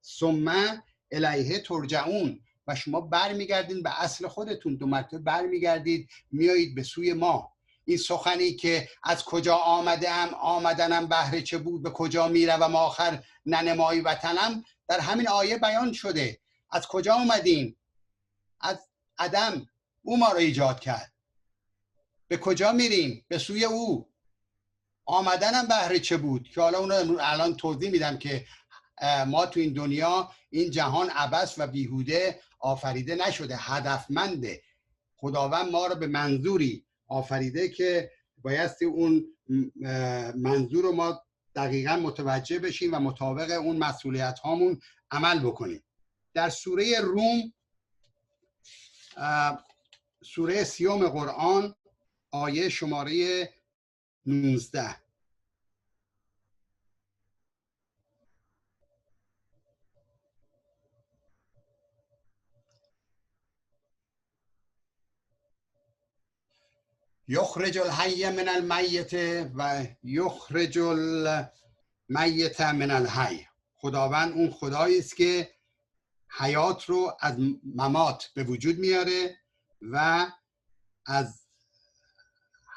ثم الیه ترجعون، و شما برمیگردید به اصل خودتون، 2 مرتبه برمیگردید میایید به سوی ما. این سخنی که از کجا آمدم، آمدنم بهر چه بود، به کجا میروم آخر ننمایی وطنم، در همین آیه بیان شده. از کجا اومدیم؟ از عدم، او ما رو ایجاد کرد. به کجا میریم؟ به سوی او. آمدنم بهر چه بود، که حالا اونو الان توضیح میدم که ما تو این دنیا، این جهان عبث و بیهوده آفریده نشده، هدفمنده. خداوند ما رو به منظوری آفریده که بایستی اون منظور رو ما دقیقا متوجه بشیم و مطابق اون مسئولیت هامون عمل بکنیم. در سوره روم، سوره 30 قرآن، آیه شماره 19: یخرج الحی من المیت و یخرج المیت من الحی. خداوند اون خدایی است که حیات رو از ممات به وجود میاره و از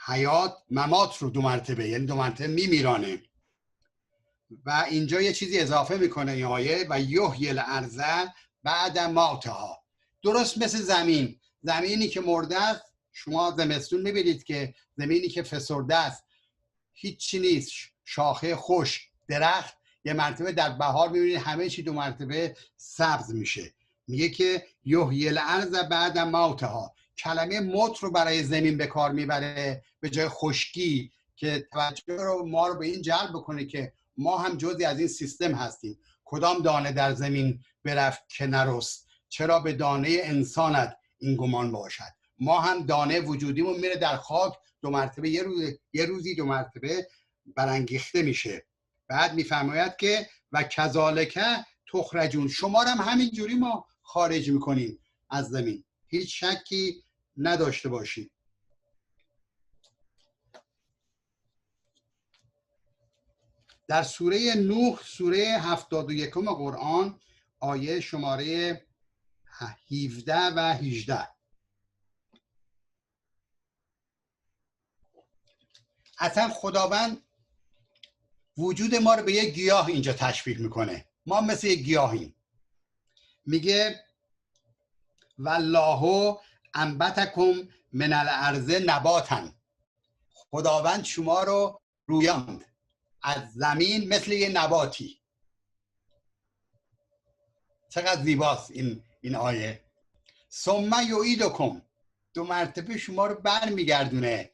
حیات ممات رو 2 مرتبه، یعنی 2 مرتبه میمیرانه. و اینجا یه چیزی اضافه میکنه این آیه: و یحیی الارض بعد موتها. درست مثل زمینی که مرده است. شما زمستون میبینید که زمینی که فسرده است، هیچی نیست، شاخه خوش، درخت، یه مرتبه در بهار میبینید همه چی 2 مرتبه سبز میشه. میگه که یحیی الارض بعد موتها. کلمه موت رو برای زمین به کار میبره به جای خشکی، که توجه رو ما رو به این جلب بکنه که ما هم جزئی از این سیستم هستیم. کدام دانه در زمین برفت که نرست، چرا به دانه انسانت این گمان باشد. ما هم دانه وجودیمون میره در خاک 2 مرتبه، یه روزی 2 مرتبه برانگیخته میشه. بعد میفرماید که و کذالک تخرجون. شما هم همین جوری ما خارج میکنیم از زمین، هیچ شکی نداشته باشید. در سوره نوح، سوره 71 قرآن، آیه شماره 17 و 18: اصلا خداوند وجود ما رو به یک گیاه اینجا تشبیه میکنه. ما مثل یک گیاهیم. میگه والله انبتکم من الارض نباتا. خداوند شما رو رویاند از زمین مثل یه نباتی. چقدر زیباست این آیه. ثم یعیدکم. 2 مرتبه شما رو برمیگردونه.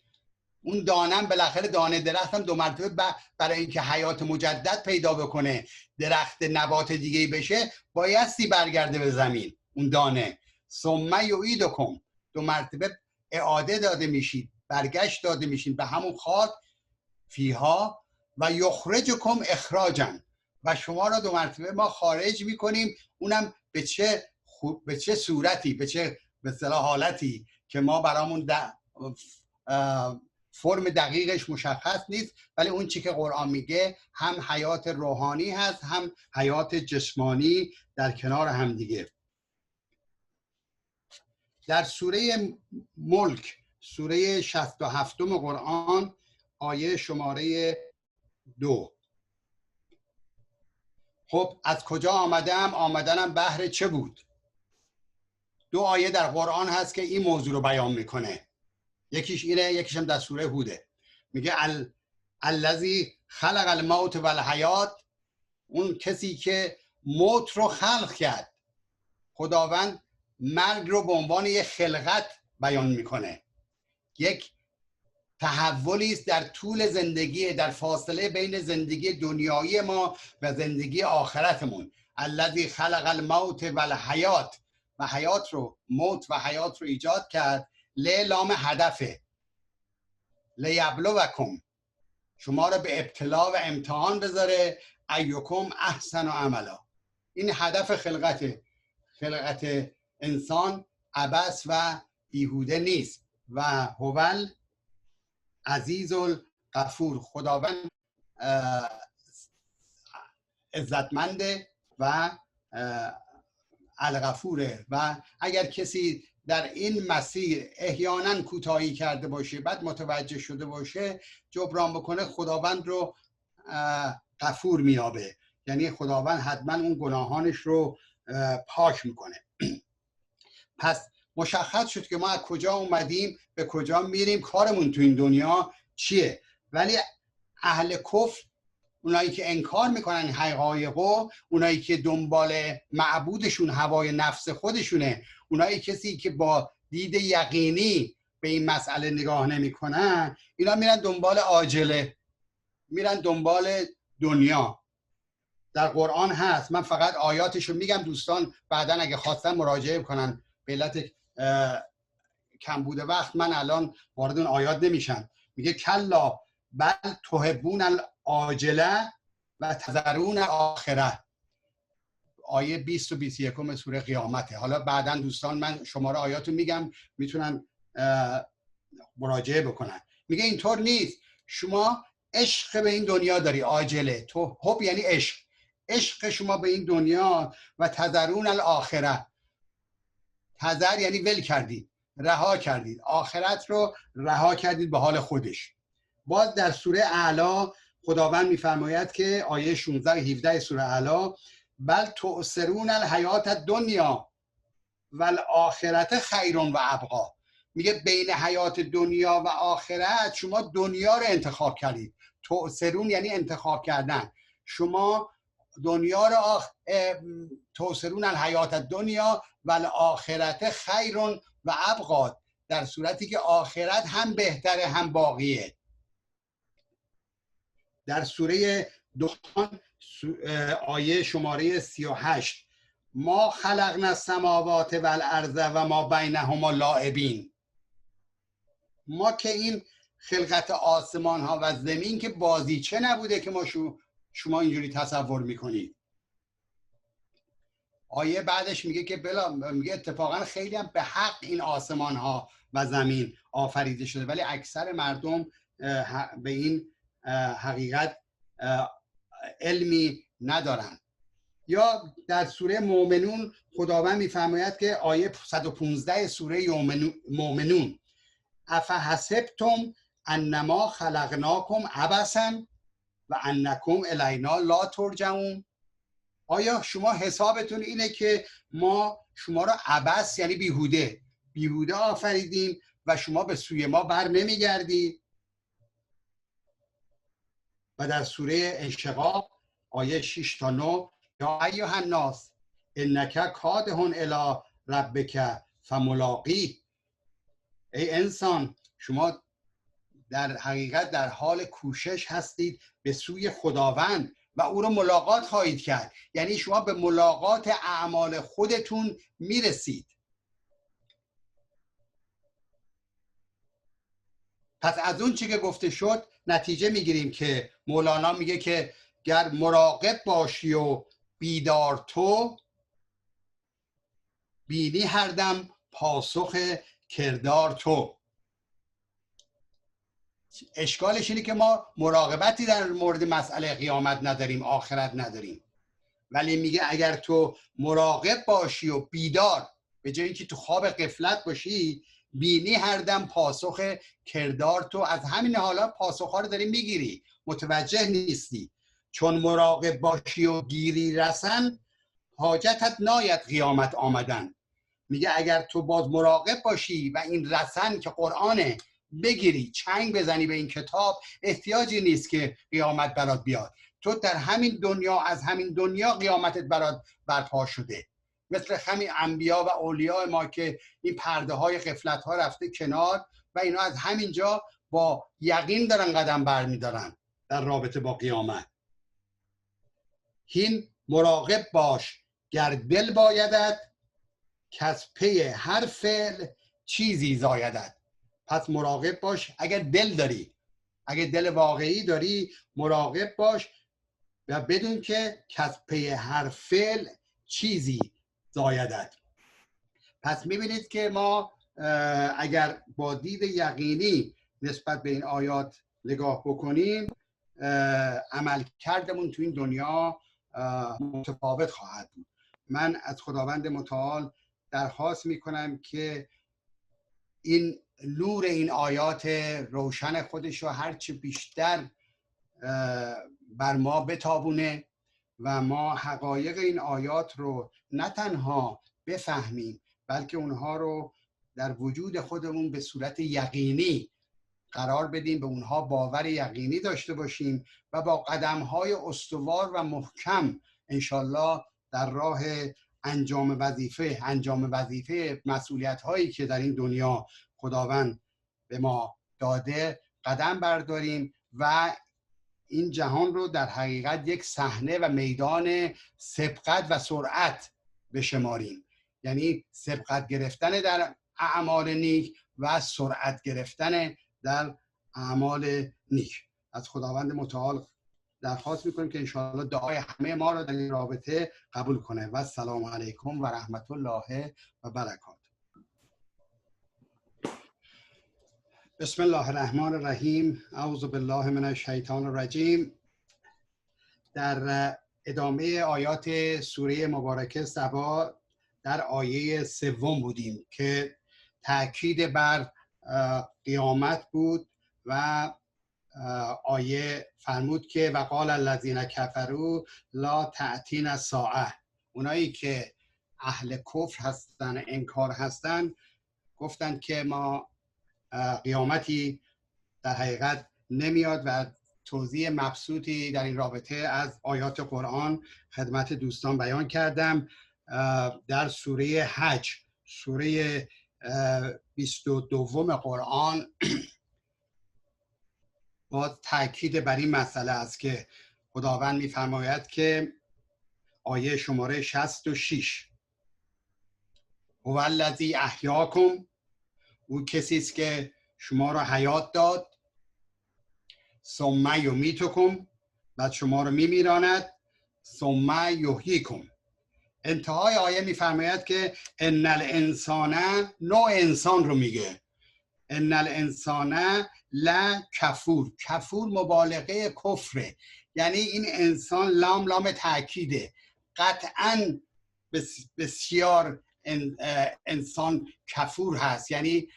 اون دانم بالاخره دانه درخت هم 2 مرتبه برای اینکه حیات مجدد پیدا بکنه، درخت نبات دیگه بشه، بایستی برگرده به زمین. اون دانه ثم یعیدکم، 2 مرتبه اعاده داده میشید، برگشت داده میشید به همون خاک فیها و یخرجکم اخراجا. و شما را 2 مرتبه ما خارج میکنیم. اونم به چه صورتی، به چه به اصطلاح حالتی که ما برامون فرم دقیقش مشخص نیست، ولی اون چی که قرآن میگه هم حیات روحانی هست هم حیات جسمانی در کنار هم دیگه. در سوره ملک، سوره 67 قرآن، آیه شماره 2: خب از کجا آمدنم بهر چه بود؟ 2 آیه در قرآن هست که این موضوع رو بیان میکنه. یکیش اینه، یکیش هم در سوره هوده. میگه الذی خلق الموت و الحیات. اون کسی که موت رو خلق کرد. خداوند مرگ رو به عنوان یک خلقت بیان میکنه، یک تحولی است در طول زندگی، در فاصله بین زندگی دنیایی ما و زندگی آخرتمون. الذی خلق الموت و الحیات. و حیات رو، موت و حیات رو ایجاد کرد. لام هدفه، لیبلوکم، شما رو به ابتلا و امتحان بذاره. ایکم احسن عملا. این هدف خلقت انسان عبث و بیهوده نیست. و هوال عزیز الغفور. خداوند عزتمنده و الغفوره. و اگر کسی در این مسیر احیانا کوتاهی کرده باشه، بعد متوجه شده باشه، جبران بکنه، خداوند رو غفور میابه. یعنی خداوند حتما اون گناهانش رو پاک میکنه. پس مشخص شد که ما از کجا اومدیم، به کجا میریم، کارمون تو این دنیا چیه. ولی اهل کفر، اونایی که انکار میکنن حقایقو، اونایی که دنبال معبودشون هوای نفس خودشونه، اونایی کسی که با دید یقینی به این مسئله نگاه نمیکنن، اینا میرن دنبال عاجله، میرن دنبال دنیا. در قرآن هست، من فقط آیاتشو میگم، دوستان بعدا اگه خواستن مراجعه کنن. به علت کم بوده وقت من الان وارد اون آیات نمیشم. میگه کلا بل تحبون العاجله و تذرون الاخره. آیه 20 و 21 سوره قیامته. حالا بعدا دوستان من شماره آیاتو میگم، میتونن مراجعه بکنن. میگه اینطور نیست، شما عشق به این دنیا داری، عاجله، تو حب یعنی عشق شما به این دنیا و تذرون الاخره. تذر یعنی ول کردید، رها کردید، آخرت رو رها کردید به حال خودش. باز در سوره اعلی خداوند میفرماید که آیه 16 و 17 سوره اعلی بل تؤثرون الحیات الدنیا و الاخرت خیر و ابقا. میگه بین حیات دنیا و آخرت شما دنیا رو انتخاب کردید. تؤثرون یعنی انتخاب کردن. شما دنیا رو تؤثرون الحیات الدنیا و الاخرت خیر و ابقا، در صورتی که آخرت هم بهتره هم باقیه. در سوره دخان آیه شماره 38 ما خلقنا السماوات والارض و ما بینهما لاعبین. ما که این خلقت آسمان ها و زمین که بازیچه نبوده که ما شما اینجوری تصور میکنید. آیه بعدش میگه که میگه اتفاقا خیلی هم به حق این آسمان ها و زمین آفریده شده، ولی اکثر مردم به این حقیقت علمی ندارن. یا در سوره مومنون خداوند میفرماید که آیه 115 سوره مومنون افحسبتم انما خلقناکم عبثا و انکم الینا لا ترجعون. آیا شما حسابتون اینه که ما شما را عبث یعنی بیهوده آفریدیم و شما به سوی ما بر نمیگردید؟ و در سوره انشقاق آیه 6 تا 9 یا ایها الناس انک کادح الی ربک فملاقیه. ای انسان شما در حقیقت در حال کوشش هستید به سوی خداوند و او رو ملاقات خواهید کرد. یعنی شما به ملاقات اعمال خودتون میرسید. پس از اون چی که گفته شد نتیجه میگیریم که مولانا میگه که گر مراقب باشی و بیدار تو، بینی هر دم پاسخ کردار تو. اشکالش اینه که ما مراقبتی در مورد مسئله قیامت نداریم، آخرت نداریم. ولی میگه اگر تو مراقب باشی و بیدار، به جای اینکه تو خواب غفلت باشی، بینی هر دم پاسخ کردار تو. از همین حالا پاسخ‌ها رو داری میگیری، متوجه نیستی. چون مراقب باشی و گیری رسن، حاجتت ناید قیامت آمدن. میگه اگر تو باز مراقب باشی و این رسن که قرآنه بگیری، چنگ بزنی به این کتاب، احتیاجی نیست که قیامت برات بیاد. تو در همین دنیا، از همین دنیا قیامتت برات برپا شده. مثل همین انبیا و اولیاء ما که این پرده های غفلت ها رفته کنار و اینا از همینجا با یقین دارن قدم برمیدارن در رابطه با قیامت. هین مراقب باش گر دل بایدت، کز پی هر فعل چیزی زایدت. پس مراقب باش اگر دل داری، اگر دل واقعی داری مراقب باش و بدون که کز پی هر فعل چیزی زایدت. پس میبینید که ما اگر با دید یقینی نسبت به این آیات نگاه بکنیم، عمل کردمون تو این دنیا متفاوت خواهد بود. من از خداوند متعال درخواست میکنم که این نور این آیات روشن خودش رو هرچی بیشتر بر ما بتابونه و ما حقایق این آیات رو نه تنها بفهمیم بلکه اونها رو در وجود خودمون به صورت یقینی قرار بدیم، به اونها باور یقینی داشته باشیم و با قدم‌های استوار و محکم انشالله در راه انجام وظیفه مسئولیت‌هایی که در این دنیا خداوند به ما داده قدم برداریم و این جهان رو در حقیقت یک صحنه و میدان سبقت و سرعت بشماریم. یعنی سبقت گرفتن در اعمال نیک و سرعت گرفتن در اعمال نیک. از خداوند متعال درخواست میکنیم که انشاءالله دعای همه ما رو در این رابطه قبول کنه. و السلام علیکم و رحمت الله و برکاته. بسم الله الرحمن الرحیم. اعوذ بالله من الشیطان الرجیم. در ادامه آیات سوره مبارکه سبا در آیه 3 بودیم که تأکید بر قیامت بود و آیه فرمود که وقال الذین کفروا لا تأتینا الساعة. اونایی که اهل کفر هستن، انکار هستن، گفتند که ما قیامتی در حقیقت نمیاد و توضیح مبسوطی در این رابطه از آیات قرآن خدمت دوستان بیان کردم. در سوره حج، سوره 22 قرآن با تاکید بر این مسئله است که خداوند می‌فرماید که آیه شماره 66 هو الذی احیاکم، او کسی است که شما را حیات داد، ثم یمیتکم، بعد شما را میمیراند، ثم یحییکم. انتهای آیه میفرماید که ان الانسان، نوع انسان رو میگه، ان الانسان لکفور. کفور مبالغه کفره، یعنی این انسان لام تأکیده، قطعاً بسیار انسان کفور هست، یعنی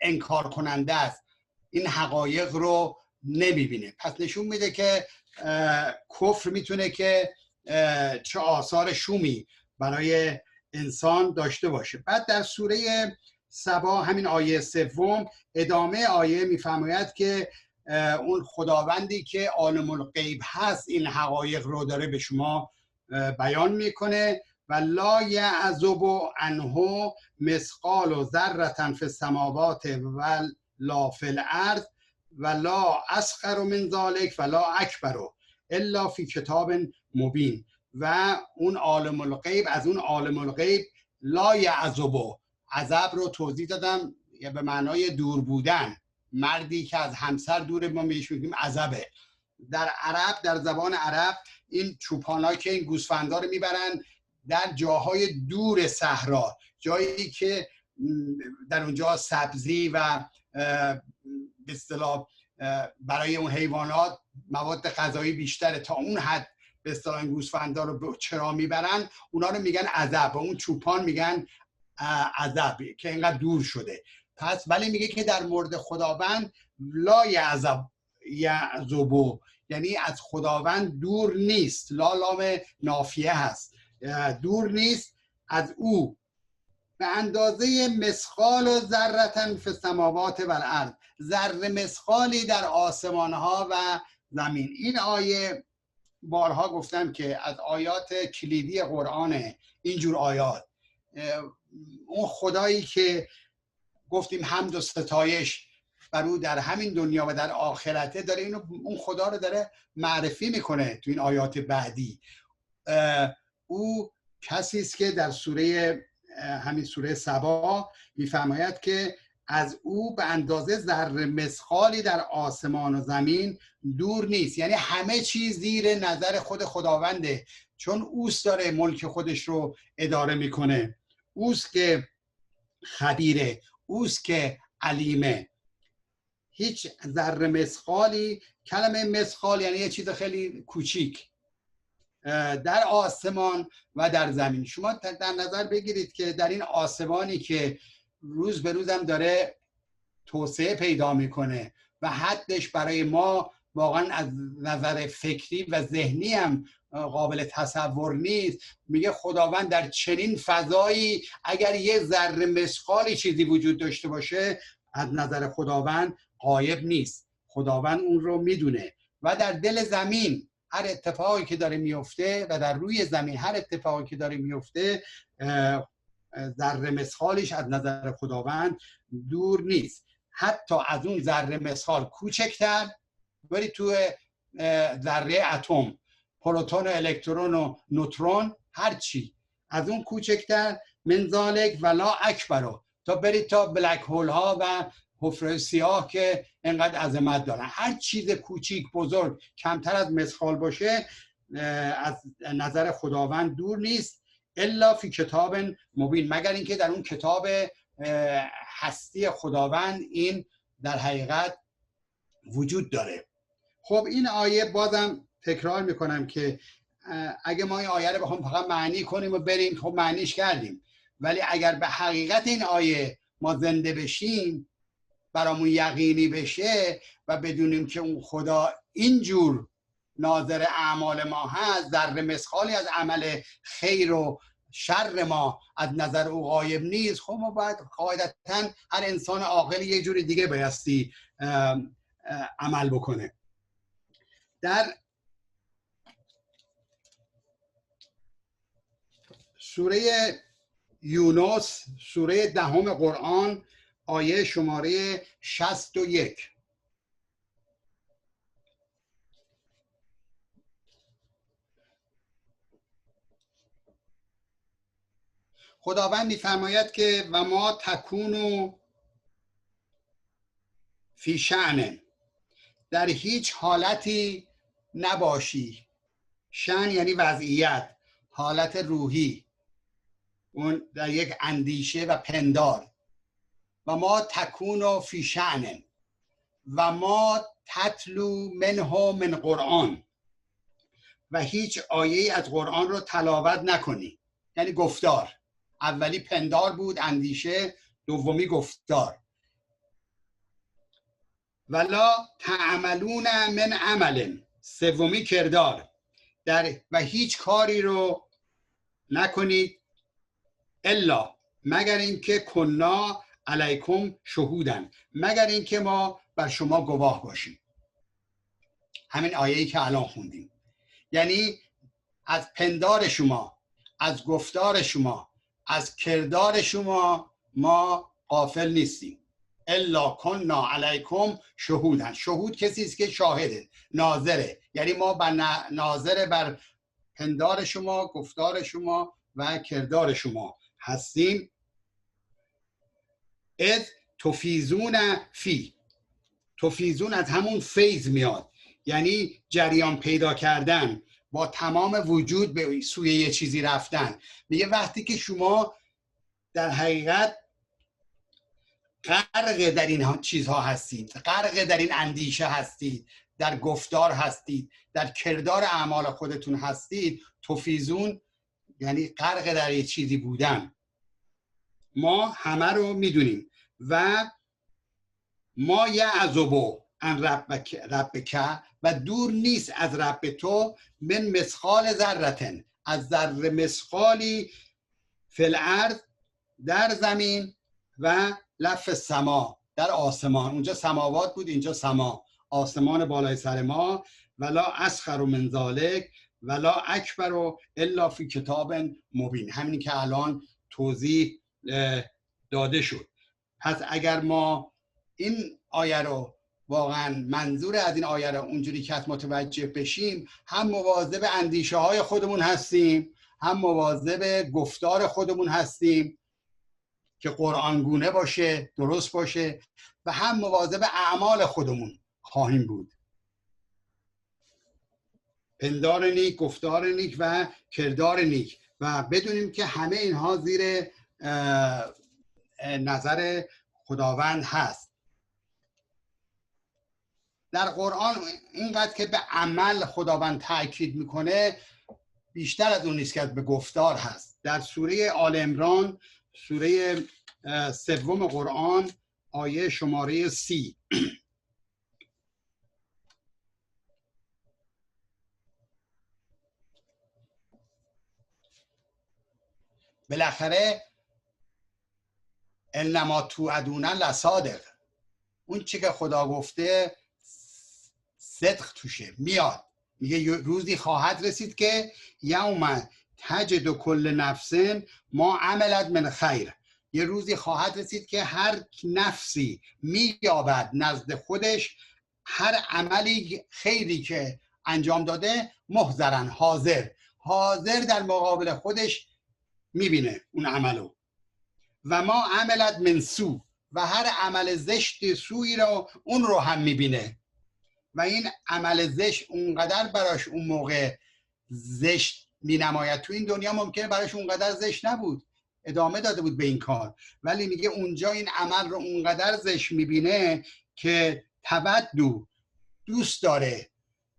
انکار کننده است، این حقایق رو نمیبینه. پس نشون میده که کفر میتونه که چه آثار شومی برای انسان داشته باشه. بعد در سوره سبا همین آیه 3 ادامه آیه میفرماید که اون خداوندی که عالم الغیب هست این حقایق رو داره به شما بیان میکنه و لا یعزب عنه مثقال ذره فی السماوات و لا فی الارض و لا اصغر من ذلک و لا اکبر الا فی کتاب مبین. و اون عالم الغیب، از اون عالم الغیب لا یعزب، عزب رو توضیح دادم به معنای دور بودن، مردی که از همسر دوره ما بهش میگیم عزبه. در عرب، در زبان عرب این چوپانا که این گوسفندا رو میبرن در جاهای دور صحرا، جایی که در اونجا سبزی و به اصطلاح برای اون حیوانات مواد غذایی بیشتره، تا اون حد به اصطلاح این گوسفندا رو چرا میبرن، اونا رو میگن عزب، و اون چوپان میگن عزب که اینقدر دور شده. پس ولی میگه که در مورد خداوند لا یعزب، یعنی از خداوند دور نیست، لا لام نافیه هست، دور نیست از او به اندازه مثقال و ذره فی السماوات و الارض، ذره مثقالی در آسمان ها و زمین. این آیه بارها گفتم که از آیات کلیدی قرآنه. اینجور آیات، اون خدایی که گفتیم حمد و ستایش بر او در همین دنیا و در آخرته، داره اینو، اون خدا رو داره معرفی میکنه تو این آیات بعدی. او کسی است که در سوره همین سوره سبا میفرماید که از او به اندازه ذره مثقالی در آسمان و زمین دور نیست، یعنی همه چیز زیر نظر خود خداونده، چون اوست داره ملک خودش رو اداره میکنه، اوست که خبیره، اوست که علیمه. هیچ ذره مثقالی، کلمه مثقال یعنی یه چیز خیلی کوچیک، در آسمان و در زمین. شما در نظر بگیرید که در این آسمانی که روز به روز هم داره توسعه پیدا میکنه و حدش برای ما واقعا از نظر فکری و ذهنی هم قابل تصور نیست، میگه خداوند در چنین فضایی اگر یه ذره مثقالی چیزی وجود داشته باشه، از نظر خداوند غایب نیست، خداوند اون رو میدونه. و در دل زمین هر اتفاقی که داره میفته و در روی زمین هر اتفاقی که داره میفته، ذره مثقالش از نظر خداوند دور نیست. حتی از اون ذره مثقال کوچکتر، ولی تو ذره اتم، پروتون و الکترون و نوترون، هر چی از اون کوچکتر، من ذالک ولا اکبر، تا برید تا بلک هول ها و حفره سیاه که انقدر عظمت دارن. هر چیز کوچیک بزرگ کمتر از مثقال باشه از نظر خداوند دور نیست، الا فی کتاب مبین، مگر اینکه در اون کتاب هستی خداوند این در حقیقت وجود داره. خب این آیه بازم تکرار میکنم که اگه ما این آیه رو بخوام فقط معنی کنیم و بریم، خب معنیش کردیم، ولی اگر به حقیقت این آیه ما زنده بشیم، برامون یقینی بشه و بدونیم که اون خدا اینجور ناظر اعمال ما هست، ذره مثقالی از عمل خیر و شر ما از نظر او غایب نیست، خب ما باید قاعدتاً هر انسان عاقل یه جوری دیگه بایستی عمل بکنه. در سوره یونس، سوره 10 قرآن، آیه شماره 61، خداوند می‌فرماید که و ما تکونو فی شأن، در هیچ حالتی نباشی، شأن یعنی وضعیت، حالت روحی، اون در یک اندیشه و پندار. و ما تکونو فی شأن و ما تتلو منه من قرآن، و هیچ آیه از قرآن رو تلاوت نکنی، یعنی گفتار. اولی پندار بود، اندیشه، دومی گفتار. ولا تعملون من عمل، سومی کردار. و هیچ کاری رو نکنید الا، مگر اینکه کنا علیکم شهودن، مگر اینکه ما بر شما گواه باشیم. همین آیه‌ای که الان خوندیم، یعنی از پندار شما، از گفتار شما، از کردار شما ما غافل نیستیم. الا کنا علیکم شهودن، شهود کسی است که شاهده، ناظره، یعنی ما ناظر بر پندار شما، گفتار شما و کردار شما هستیم. اذ تفیضون فی، تفیضون از همون فیض میاد، یعنی جریان پیدا کردن، با تمام وجود به سوی یه چیزی رفتن. میگه وقتی که شما در حقیقت غرق در این چیزها هستید، غرق در این اندیشه هستید، در گفتار هستید، در کردار اعمال خودتون هستید، تفیضون یعنی غرق در یه چیزی بودن. ما همه رو میدونیم. و ما یعذب عن ربک، و دور نیست از رب تو، من مثقال ذره، از ذره مثقالی، فی الارض، در زمین، و لف السما، در آسمان. اونجا سماوات بود، اینجا سما، آسمان بالای سر ما. ولا اصغر من ذلک ولا اکبر الا فی کتاب مبین، همین که الان توضیح داده شد. پس اگر ما این آیه رو واقعا منظور از این آیه رو اونجوری که متوجه بشیم، هم مواظب اندیشه های خودمون هستیم، هم مواظب گفتار خودمون هستیم که قرآن گونه باشه، درست باشه، و هم مواظب اعمال خودمون خواهیم بود، پندار نیک، گفتار نیک و کردار نیک، و بدونیم که همه اینها زیر نظر خداوند هست. در قرآن اینقدر که به عمل خداوند تاکید میکنه، بیشتر از اون نیست که به گفتار هست. در سوره آل عمران، سوره 3 قرآن، آیه شماره 30، بالاخره انما توعدون لصادق، اون چی که خدا گفته صدق توشه، میاد. میگه روزی خواهد رسید که یوم تجد کل نفس ما عملت من خیر، یه روزی خواهد رسید که هر نفسی مییابد نزد خودش هر عملی خیری که انجام داده محضرن، حاضر در مقابل خودش میبینه اون عملو. و ما عملت من سو، و هر عمل زشت سویی رو اون رو هم میبینه. و این عمل زشت اونقدر براش اون موقع زشت مینماید، تو این دنیا ممکنه براش اونقدر زشت نبود، ادامه داده بود به این کار، ولی میگه اونجا این عمل رو اونقدر زشت میبینه که تودو، دوست داره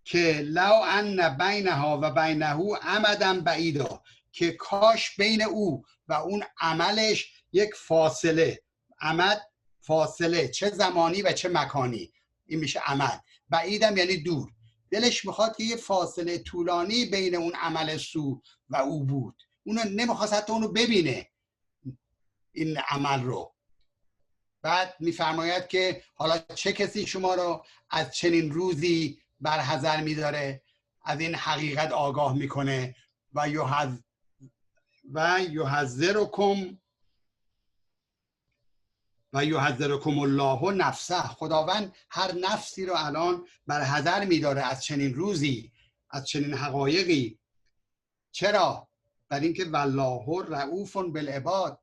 که لو ان بینها و بینه امدا بعیدا، که کاش بین او و اون عملش یک فاصله، امد فاصله، چه زمانی و چه مکانی، این میشه امد. بعیدم یعنی دور، دلش میخواد که یه فاصله طولانی بین اون عمل سو و او بود، اونو نمیخواست حتی اونو ببینه این عمل رو. بعد میفرماید که حالا چه کسی شما رو از چنین روزی برحذر میداره، از این حقیقت آگاه میکنه. و یحذرکم الله نفسه، خداوند هر نفسی رو الان برحذر میداره از چنین روزی، از چنین حقایقی. چرا؟ برای اینکه والله رؤوف بالعباد،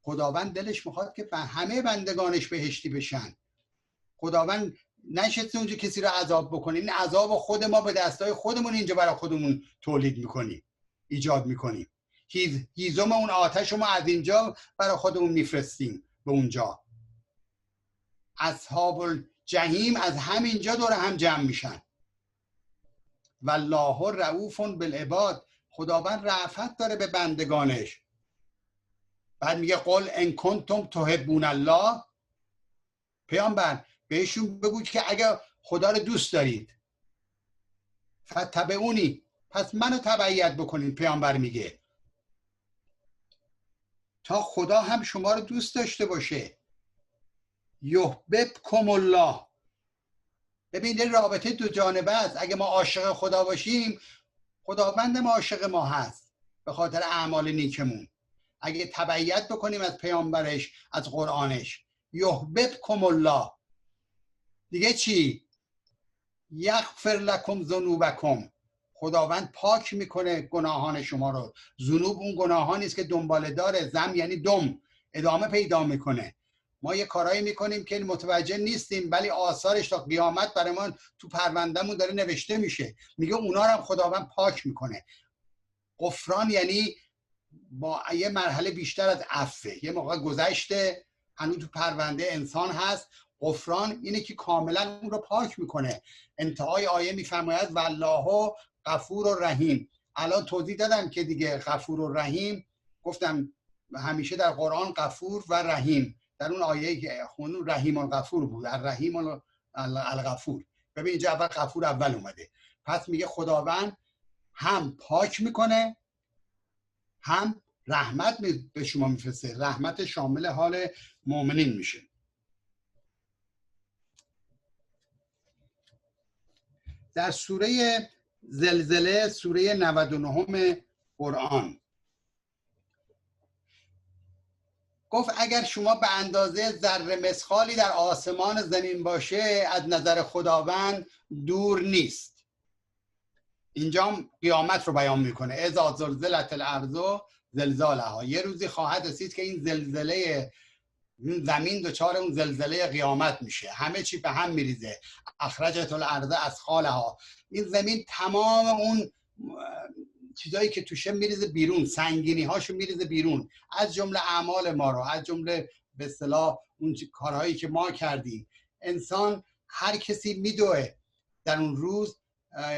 خداوند دلش میخواد که همه بندگانش بهشتی بشن. خداوند نشسته اونجا کسی رو عذاب بکنه، این عذاب خود ما به دستای خودمون اینجا برای خودمون تولید میکنیم، ایجاد میکنیم. هیزم اون آتش رو ما از اینجا برای خودمون میفرستیم به اونجا. اصحاب الجحیم از همینجا دور هم جمع میشن. والله رؤوف بالعباد، خداوند رأفت داره به بندگانش. بعد میگه قل ان کنتم تحبون الله، پیامبر بهشون بگو که اگر خدا رو دوست دارید، فتبعونی، پس منو تبعیت بکنید. پیامبر میگه تا خدا هم شما رو دوست داشته باشه. یحببکم الله، ببینید رابطه دو جانبه است. اگه ما عاشق خدا باشیم، خداوند ما عاشق ما هست به خاطر اعمال نیکمون. اگه تبعیت بکنیم از پیامبرش، از قرآنش، یحببکم الله، دیگه چی؟ یغفر لکم ذنوبکم، خداوند پاک میکنه گناهان شما رو. ذنوب اون گناهانی است که دنباله داره، زم یعنی دم، ادامه پیدا میکنه. ما یه کارایی میکنیم که متوجه نیستیم، ولی آثارش تا قیامت برای ما تو پروندهمون داره نوشته میشه. میگه اونا رو هم خداوند پاک میکنه. غفران یعنی با یه مرحله بیشتر از عفو، یه موقع گذشته هنوز تو پرونده انسان هست. غفران اینه که کاملا اون رو پاک میکنه. انتهای آیه میفرماید والله غفور و رحیم. الان توضیح دادم که دیگه غفور و رحیم، گفتم همیشه در قرآن غفور و رحیم، در اون آیه که خونون رحیم الغفور بود، الرحیم الغفور. ببین اینجا اول غفور اول اومده. پس میگه خداوند هم پاک میکنه، هم رحمت به شما میفرسته. رحمت شامل حال مؤمنین میشه. در سوره زلزله، سوره 99 قرآن، گفت اگر شما به اندازه ذره مثقالی در آسمان زمین باشه، از نظر خداوند دور نیست. اینجا قیامت رو بیان میکنه. اذا زلزلت الارض زلزالها، یه روزی خواهد رسید که این زلزله زمین دچار اون زلزله قیامت میشه، همه چی به هم میریزه. اخرجت الارض اثقالها، این زمین تمام اون چیزایی که توشه میریزه بیرون، سنگینی هاشو میریزه بیرون، از جمله اعمال ما رو، از جمله به اصطلاح اون کارهایی که ما کردیم. انسان هر کسی میدوه در اون روز،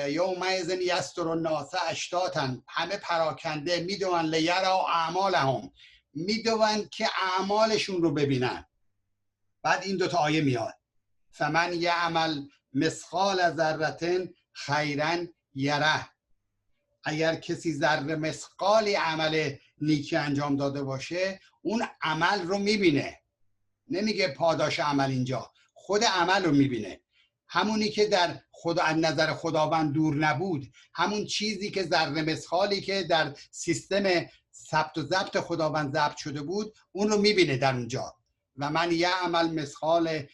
یومئذ یصدر الناس اشتاتا، همه پراکنده میدون لیروا اعمالهم، میدون که اعمالشون رو ببینن. بعد این دوتا آیه میاد، فمن یعمل مثقال ذره خیرا یره، اگر کسی ذره مثقالی عمل نیکی انجام داده باشه، اون عمل رو میبینه. نمیگه پاداش عمل، اینجا خود عمل رو میبینه. همونی که در خدا از نظر خداوند دور نبود، همون چیزی که ذره مثقالی که در سیستم ثبت و ضبط خداوند ضبط شده بود، اون رو میبینه در اونجا. و من یعمل مثقال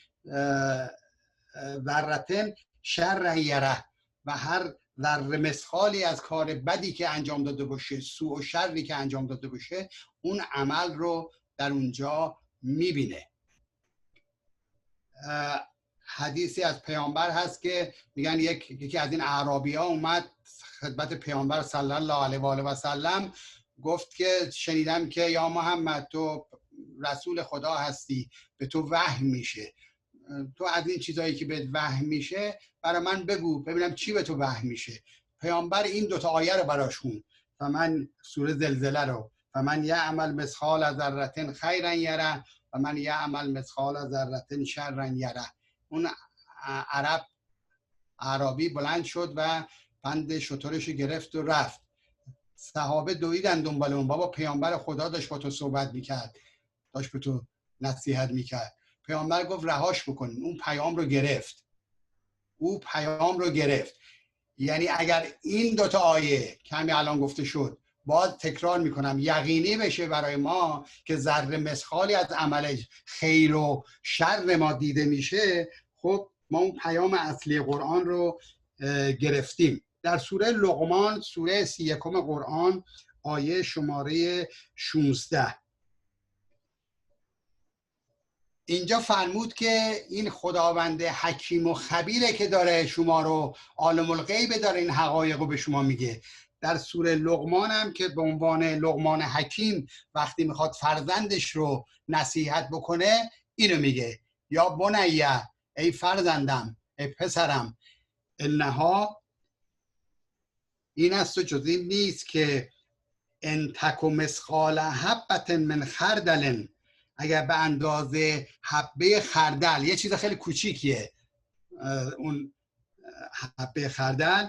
ذرتن شر یره، و هر ذره مثقالی از کار بدی که انجام داده باشه، سوء و شری که انجام داده باشه، اون عمل رو در اونجا میبینه. حدیثی از پیامبر هست که میگن یکی از این اعرابی ها اومد خدمت پیامبر صلی الله علیه و آله و سلم، گفت که شنیدم که یا محمد تو رسول خدا هستی، به تو وحی میشه، تو از این چیزایی که بهت وحی میشه برای من بگو ببینم چی به تو وحی میشه. پیامبر این دوتا آیه رو براش خوند، فمن سوره زلزله رو، فمن یعمل مثقال ذره خیرا یره و من یعمل مثقال ذره شرا یره. اون عربی بلند شد و بند شترش گرفت و رفت. صحابه دویدن دنبال اون. بابا پیامبر خدا داشت با تو صحبت میکرد، داشت به تو نصیحت میکرد. پیامبر گفت رهاش بکنین. اون پیام رو گرفت. او پیام رو گرفت. یعنی اگر این دوتا آیه کمی الان گفته شد باز تکرار میکنم یقینی بشه برای ما که ذره مثقالی از عمل خیر و شر ما دیده میشه، خب ما اون پیام اصلی قرآن رو گرفتیم. در سوره لقمان، سوره 31 قرآن، آیه شماره 16، اینجا فرمود که این خداوند حکیم و خبیره که داره شما رو، عالم الغیب داره این حقایق رو به شما میگه. در سوره لقمان هم که به عنوان لقمان حکیم وقتی میخواد فرزندش رو نصیحت بکنه اینو میگه، یا بنیه، ای فرزندم، ای پسرم، انها این است و جز این نیست که ان تک مثقال حبة من خردل، اگر به اندازه حبه خردل، یه چیز خیلی کوچیکیه اون حبه خردل،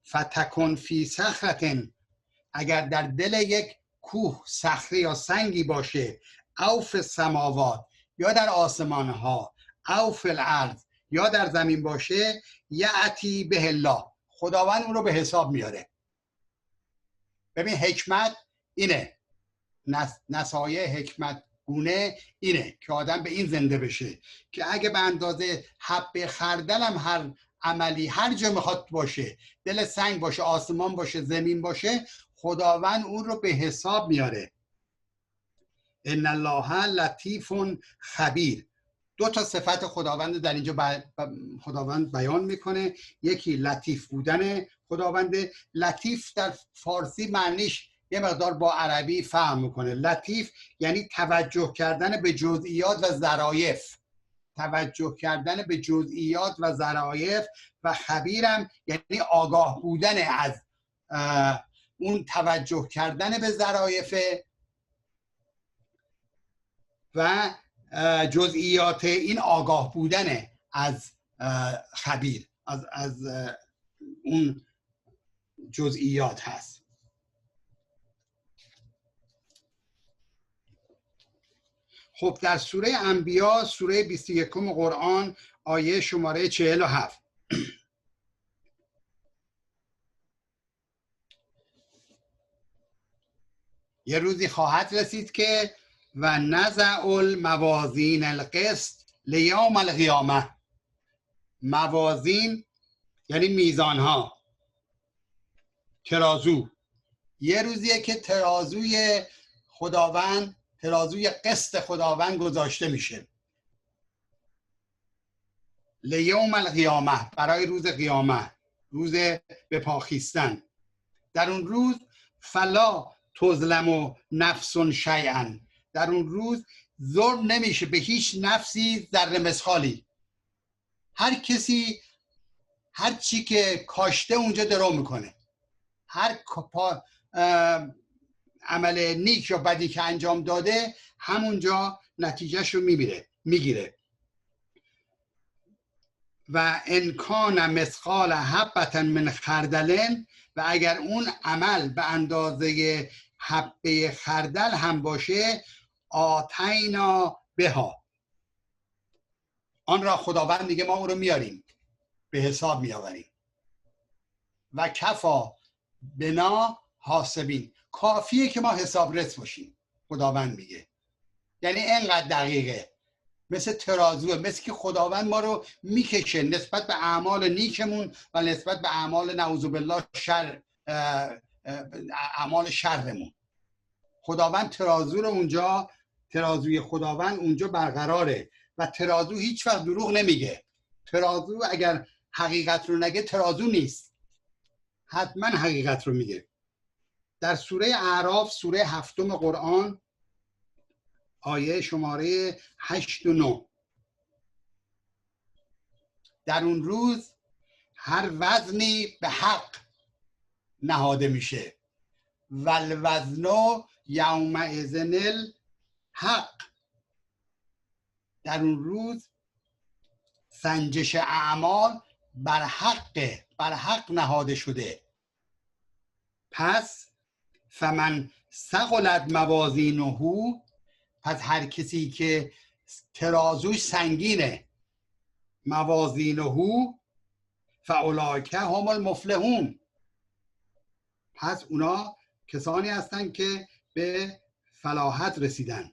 فتکن فی صخرة، اگر در دل یک کوه، صخره یا سنگی باشه، او فی السماوات، یا در آسمان ها، او فی الارض، یا در زمین باشه، یأتی به الله، خداوند اون رو به حساب میاره. ببین حکمت اینه، نصایح حکمت گونه اینه که آدم به این زنده بشه که اگه به اندازه حبه خردل هم هر عملی هر جا میخواد باشه، دل سنگ باشه، آسمان باشه، زمین باشه، خداوند اون رو به حساب میاره. ان الله لطیف خبیر. دو تا صفت خداوند در اینجا خداوند بیان میکنه. یکی لطیف بودن خداوند. لطیف در فارسی معنیش یه مقدار با عربی فهم میکنه. لطیف یعنی توجه کردن به جزئیات و ظرایف، توجه کردن به جزئیات و ظرایف. و خبیرم یعنی آگاه بودن از اون توجه کردن به ظرایف و جزئیات این آگاه بودن از خبیر، از اون جزئیات هست. خب در سوره انبیا، سوره 21 قرآن، آیه شماره 47، یه روزی خواهد رسید که و نزع الموازین القسط لیوم القیامه. موازین یعنی میزان ها، ترازو. یه روزیه که ترازوی خداوند، ترازوی قسط خداوند گذاشته میشه. لیوم القیامه، برای روز قیامت، روز به پاخیستن. در اون روز فلا تظلم نفس شیئا، در اون روز ظلم نمیشه به هیچ نفسی ذره مثقالی. هر کسی هر چی که کاشته اونجا درو میکنه. هر عمل نیک یا بدی که انجام داده همونجا نتیجهش رو میگیره. و ان کان مثقال حبة من خردل، و اگر اون عمل به اندازه حبه خردل هم باشه، آتینا بها، آن را خداوند میگه ما اون رو میاریم، به حساب میآوریم. و کفا بنا حاسبین، کافیه که ما حساب رس باشیم، خداوند میگه. یعنی اینقدر دقیقه مثل ترازوه، مثل که خداوند ما رو میکشه نسبت به اعمال نیکمون و نسبت به اعمال نعوذ بالله اعمال شرمون. خداوند ترازو رو اونجا، ترازوی خداوند اونجا برقراره و ترازو هیچ وقت دروغ نمیگه. ترازو اگر حقیقت رو نگه ترازو نیست، حتما حقیقت رو میگه. در سوره اعراف، سوره 7 قرآن، آیه شماره 8 و 9، در اون روز هر وزنی به حق نهاده میشه. والوزن یومئذ الحق. در اون روز سنجش اعمال بر حق نهاده شده. پس فمن ثقلت موازینه، پس هر کسی که ترازوش سنگینه، موازینه فاولئک هم المفلحون، پس اونا کسانی هستند که به فلاحت رسیدن.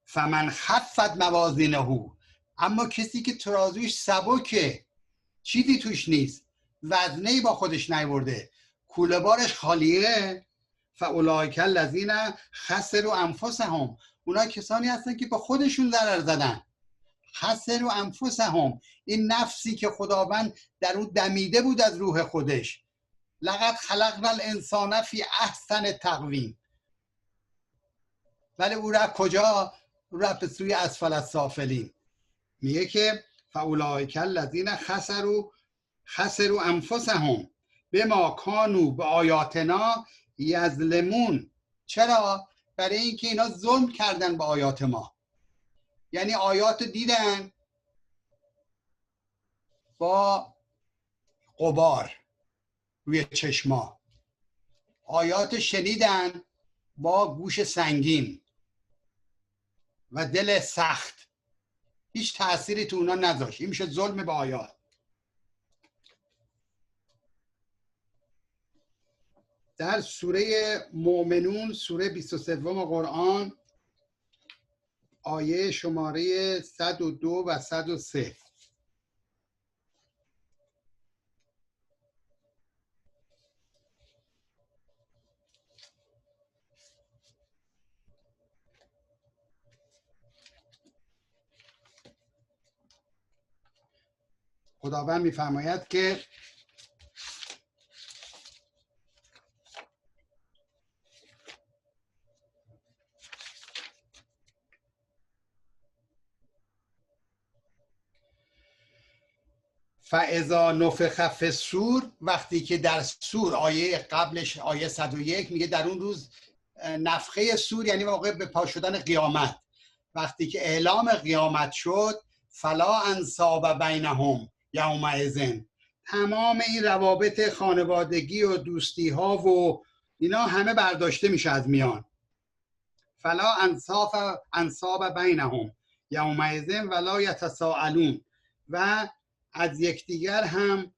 فمن خفت موازینه، اما کسی که ترازوش سبکه، چیزی توش نیست، وزنه‌ای با خودش نیورده، کوله بارش خالیه، فاولئک الذین خسروا انفسهم، اونا کسانی هستن که به خودشون ضرر زدن. خسروا انفسهم، این نفسی که خداوند در اون دمیده بود از روح خودش. لقد خلقنا الانسان فی احسن تقویم، ولی او رفت کجا؟ رفت به سوی اسفل السافلین. میگه که فاولئک الذین خسروا انفسهم بما کانوا بآیاتنا یظلمون. چرا؟ برای اینکه اینا ظلم کردن به آیات ما. یعنی آیات دیدن با غبار روی چشما، آیات شنیدن با گوش سنگین و دل سخت، هیچ تأثیری تو اونا نذاشت. این میشه ظلم به آیات. در سوره مؤمنون، سوره 23 قرآن، آیه شماره 102 و 103، خداوند میفرماید که فاذا نفخ فی الصور، وقتی که در سور، آیه قبلش آیه 101 میگه در اون روز نفخه سور، یعنی موقع به پا شدن قیامت، وقتی که اعلام قیامت شد، فلا انساب بینهم یومئذ، تمام این روابط خانوادگی و دوستی ها و اینا همه برداشته میشه از میان. فلا انساب بینهم یومئذ ولا یتساءلون، و از یکدیگر هم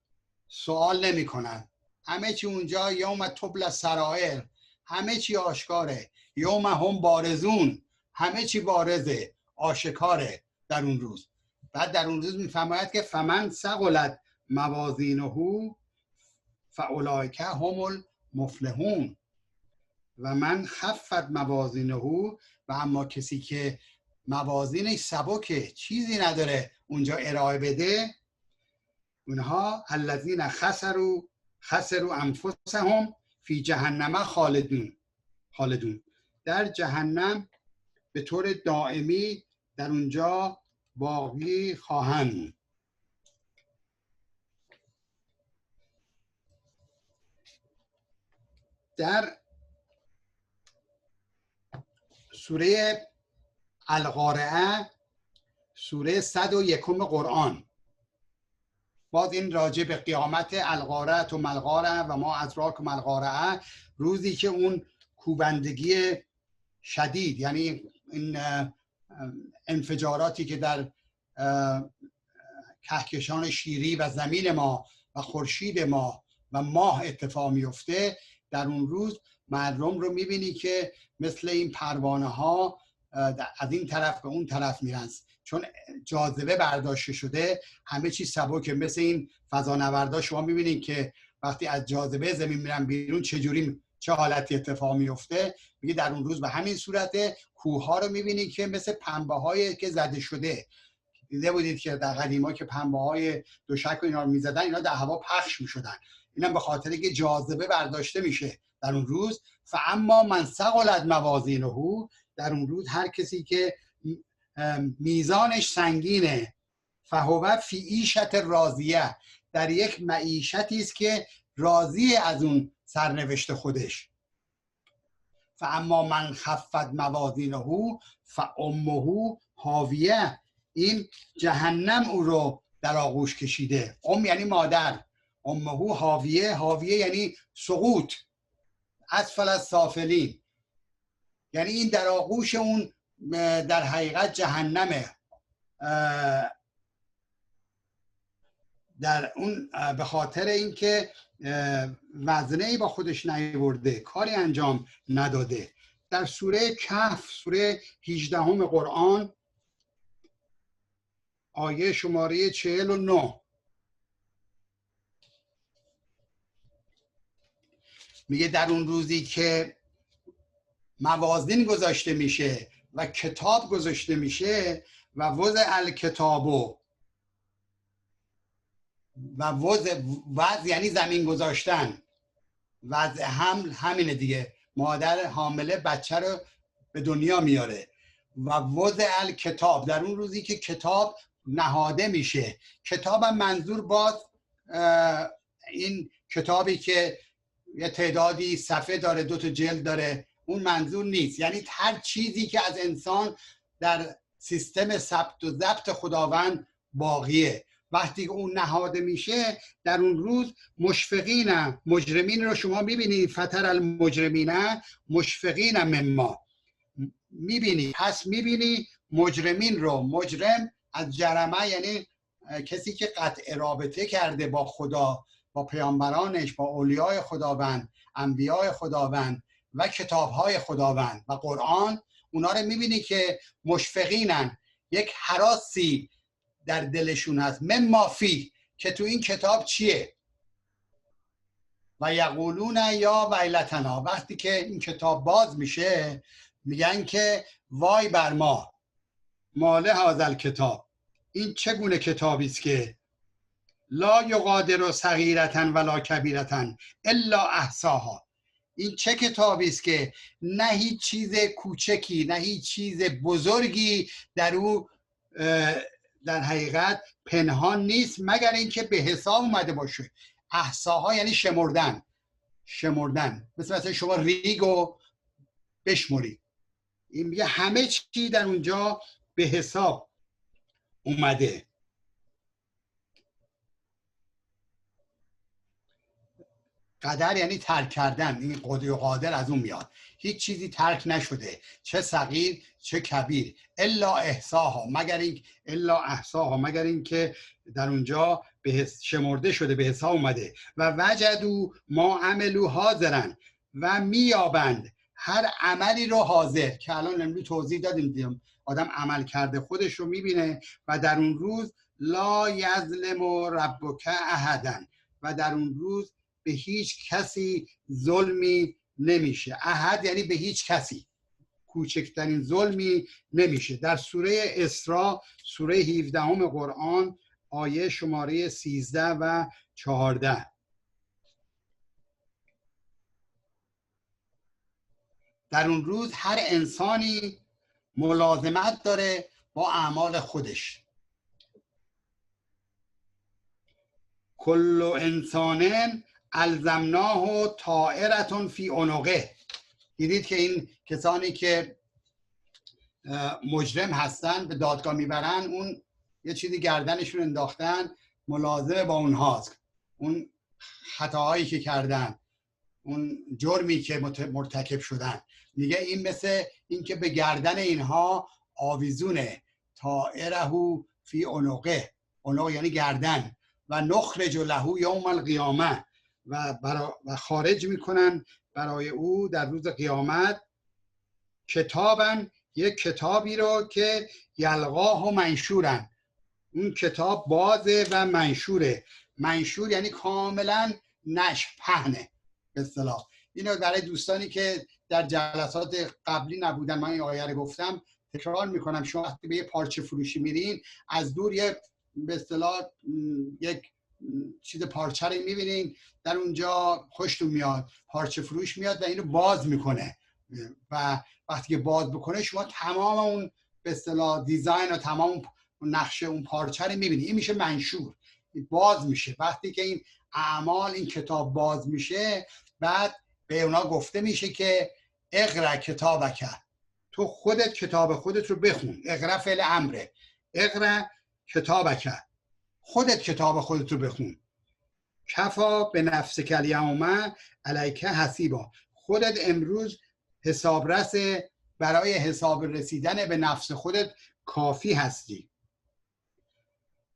سوال نمی کنن. همه چی اونجا یوم تبلی السرائر، همه چی آشکاره. یوم هم بارزون، همه چی بارزه، آشکاره در اون روز. بعد در اون روز میفرماید که فمن ثقلت موازینه فاولئک هم المفلحون و من خفت موازینه، و اما کسی که موازینش سبکه، چیزی نداره اونجا ارائه بده، اونها الذین خسروا انفسهم فی جهنم خالدون، در جهنم به طور دائمی در اونجا باقی خواهند. در سوره القارعه، سوره 101 قرآن، باز این راجع به قیامت، القارعه و ملقارعه و ما ادراک ملقارعه، روزی که اون کوبندگی شدید، یعنی این انفجاراتی که در کهکشان شیری و زمین ما و خورشید ما و ماه اتفاق میفته، در اون روز مردم رو میبینی که مثل این پروانه ها از این طرف به اون طرف میرن، چون جاذبه برداشته شده همه چیز سبکه. مثل این فضانوردا شما میبینید که وقتی از جاذبه زمین میرن بیرون چه حالتی اتفاق میفته. میگه در اون روز به همین صورت کوه ها رو میبینید که مثل پنبه هایی که زده شده. دیده بودید که در قدیما که پنبه های دوشک و اینا رو میزدن، اینا در هوا پخش میشدن. اینم به خاطر که جاذبه برداشته میشه در اون روز. فاما من ثقلت موازینه، در اون روز هر کسی که میزانش سنگینه، فهو فی عیشة راضیه، در یک معیشتی است که راضی از اون سرنوشت خودش. فاما من خفت موازینه فامه هاویه، این جهنم او رو در آغوش کشیده. یعنی مادر، امه هاویه، هاویه یعنی سقوط، اسفل السافلین، یعنی این در آغوش اون در حقیقت جهنمه. در اون به خاطر اینکه وزنه‌ای با خودش نیاورده، کاری انجام نداده. در سوره کهف، سوره 18 قرآن، آیه شماره 49 میگه در اون روزی که موازین گذاشته میشه و کتاب گذاشته میشه، و وضع الکتابو، و وضع یعنی زمین گذاشتن، وضع حمل همینه دیگه، مادر حامله بچه رو به دنیا میاره. و وضع الکتاب، در اون روزی که کتاب نهاده میشه. کتاب هم منظور باز این کتابی که یه تعدادی صفحه داره، 2 تا جلد داره، اون منظور نیست. یعنی هر چیزی که از انسان در سیستم ثبت و ضبط خداوند باقیه. وقتی که اون نهاده میشه در اون روز، مشفقین، مجرمین رو شما میبینید، فتر المجرمین مشفقین مما، میبینی، پس میبینی مجرمین رو. مجرم از جرمه یعنی کسی که قطع رابطه کرده با خدا، با پیامبرانش، با اولیای خداوند، انبیای خداوند و کتابهای خداوند و قرآن. اونا رو میبینی که مشفقینن، یک هراسی در دلشون هست، مما فی، که تو این کتاب چیه. و یقولون یا ویلتنا، وقتی که این کتاب باز میشه میگن که وای بر ما، ماله هذا الکتاب، این چگونه کتابی است که لا یغادر صغیرة ولا کبیرة الا احصاها، این چه کتابی است که نه هیچ چیز کوچکی نه هیچ چیز بزرگی در او در حقیقت پنهان نیست مگر اینکه به حساب اومده باشه. احصاها یعنی شمردن، مثلا شما ریگو بشمری، این میگه همه چی در اونجا به حساب اومده. قدر یعنی ترک کردن، این قدر و قادر از اون میاد، هیچ چیزی ترک نشده، چه صغیر چه کبیر، الا احصاها، مگر این که در اونجا به شمرده شده، به حساب اومده. و وجدوا ما عملوا حاضرن، و میابند هر عملی رو حاضر، که الان امروز توضیح دادیم، آدم عمل کرده خودش رو میبینه. و در اون روز لا یظلم ربک احدا، و در اون روز به هیچ کسی ظلمی نمیشه. احد یعنی به هیچ کسی، کوچکترین ظلمی نمیشه. در سوره اسراء، سوره 17 قرآن، آیه شماره 13 و 14، در اون روز هر انسانی ملازمت داره با اعمال خودش. کل انسان الزمناه طائرة فی عنقه. دیدید که این کسانی که مجرم هستن به دادگاه میبرن، اون یه چیزی گردنشون انداختن، ملازم با اونهاست، اون خطاهایی که کردن، اون جرمی که مرتکب شدن. میگه این مثل این که به گردن اینها آویزونه، طائره فی عنقه، عنق یعنی گردن. و نخرج له یوم القیامه، و خارج میکنن برای او در روز قیامت کتابا یک کتابی رو که یلقاه و منشورن، اون کتاب بازه و منشوره. منشور یعنی کاملا نشر، پهنه به اصطلاح. اینو برای دوستانی که در جلسات قبلی نبودن من این آیه رو گفتم تکرار میکنم. شما وقتی به یه پارچه فروشی میرین از دور یه به اصطلاح یک چیز پارچه رو میبینین، در اونجا خوشتون میاد، پارچه فروش میاد و اینو باز میکنه و وقتی که باز بکنه شما تمام اون به اصطلاح دیزاین و تمام نقشه اون پارچه رو میبینی. این میشه منشور، باز میشه. وقتی که این اعمال، این کتاب باز میشه، بعد به اونا گفته میشه که اقرا کتابک، تو خودت کتاب خودت رو بخون. اقرا فعل امره، اقرا کتابک، خودت کتاب خودت رو بخون. کفا به نفسک الیوم علیک حسیبا، خودت امروز حسابرس برای حساب رسیدن به نفس خودت کافی هستی.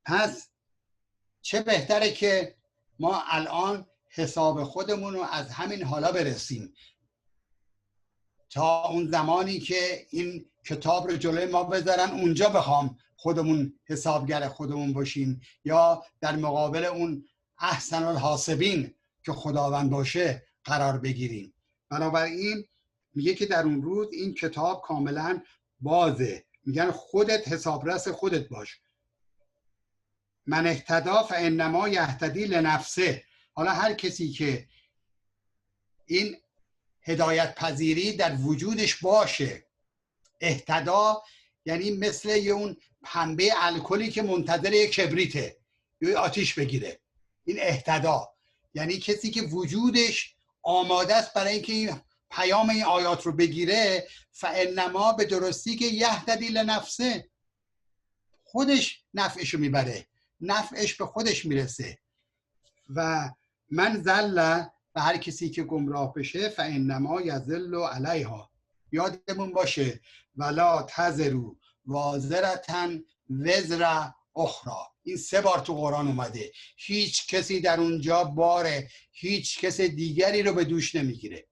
پس چه بهتره که ما الان حساب خودمون رو از همین حالا برسیم تا اون زمانی که این کتاب رو جلوی ما بذارن اونجا بخوام خودمون حسابگر خودمون باشیم یا در مقابل اون احسن الحاسبین که خداوند باشه قرار بگیریم. بنابراین میگه که در اون روز این کتاب کاملا بازه. میگن خودت حسابرس خودت باش. من اهتدا فانما یهتدی لنفسه. حالا هر کسی که این هدایت پذیری در وجودش باشه، اهتدا یعنی مثل یه اون پنبه الکلی که منتظر یک کبریته یا آتیش بگیره. این اهتدا یعنی کسی که وجودش آماده است برای اینکه این پیام این آیات رو بگیره. فانما به درستی که یهتدی لنفسه، خودش نفعشو میبره، نفعش به خودش میرسه. و من ذل، و هر کسی که گمراه بشه فانما یذل علیها. یادمون باشه ولا تزروا وازرة وزر اخرى. این 3 بار تو قرآن اومده. هیچ کسی در اونجا بار هیچ کس دیگری رو به دوش نمیگیره.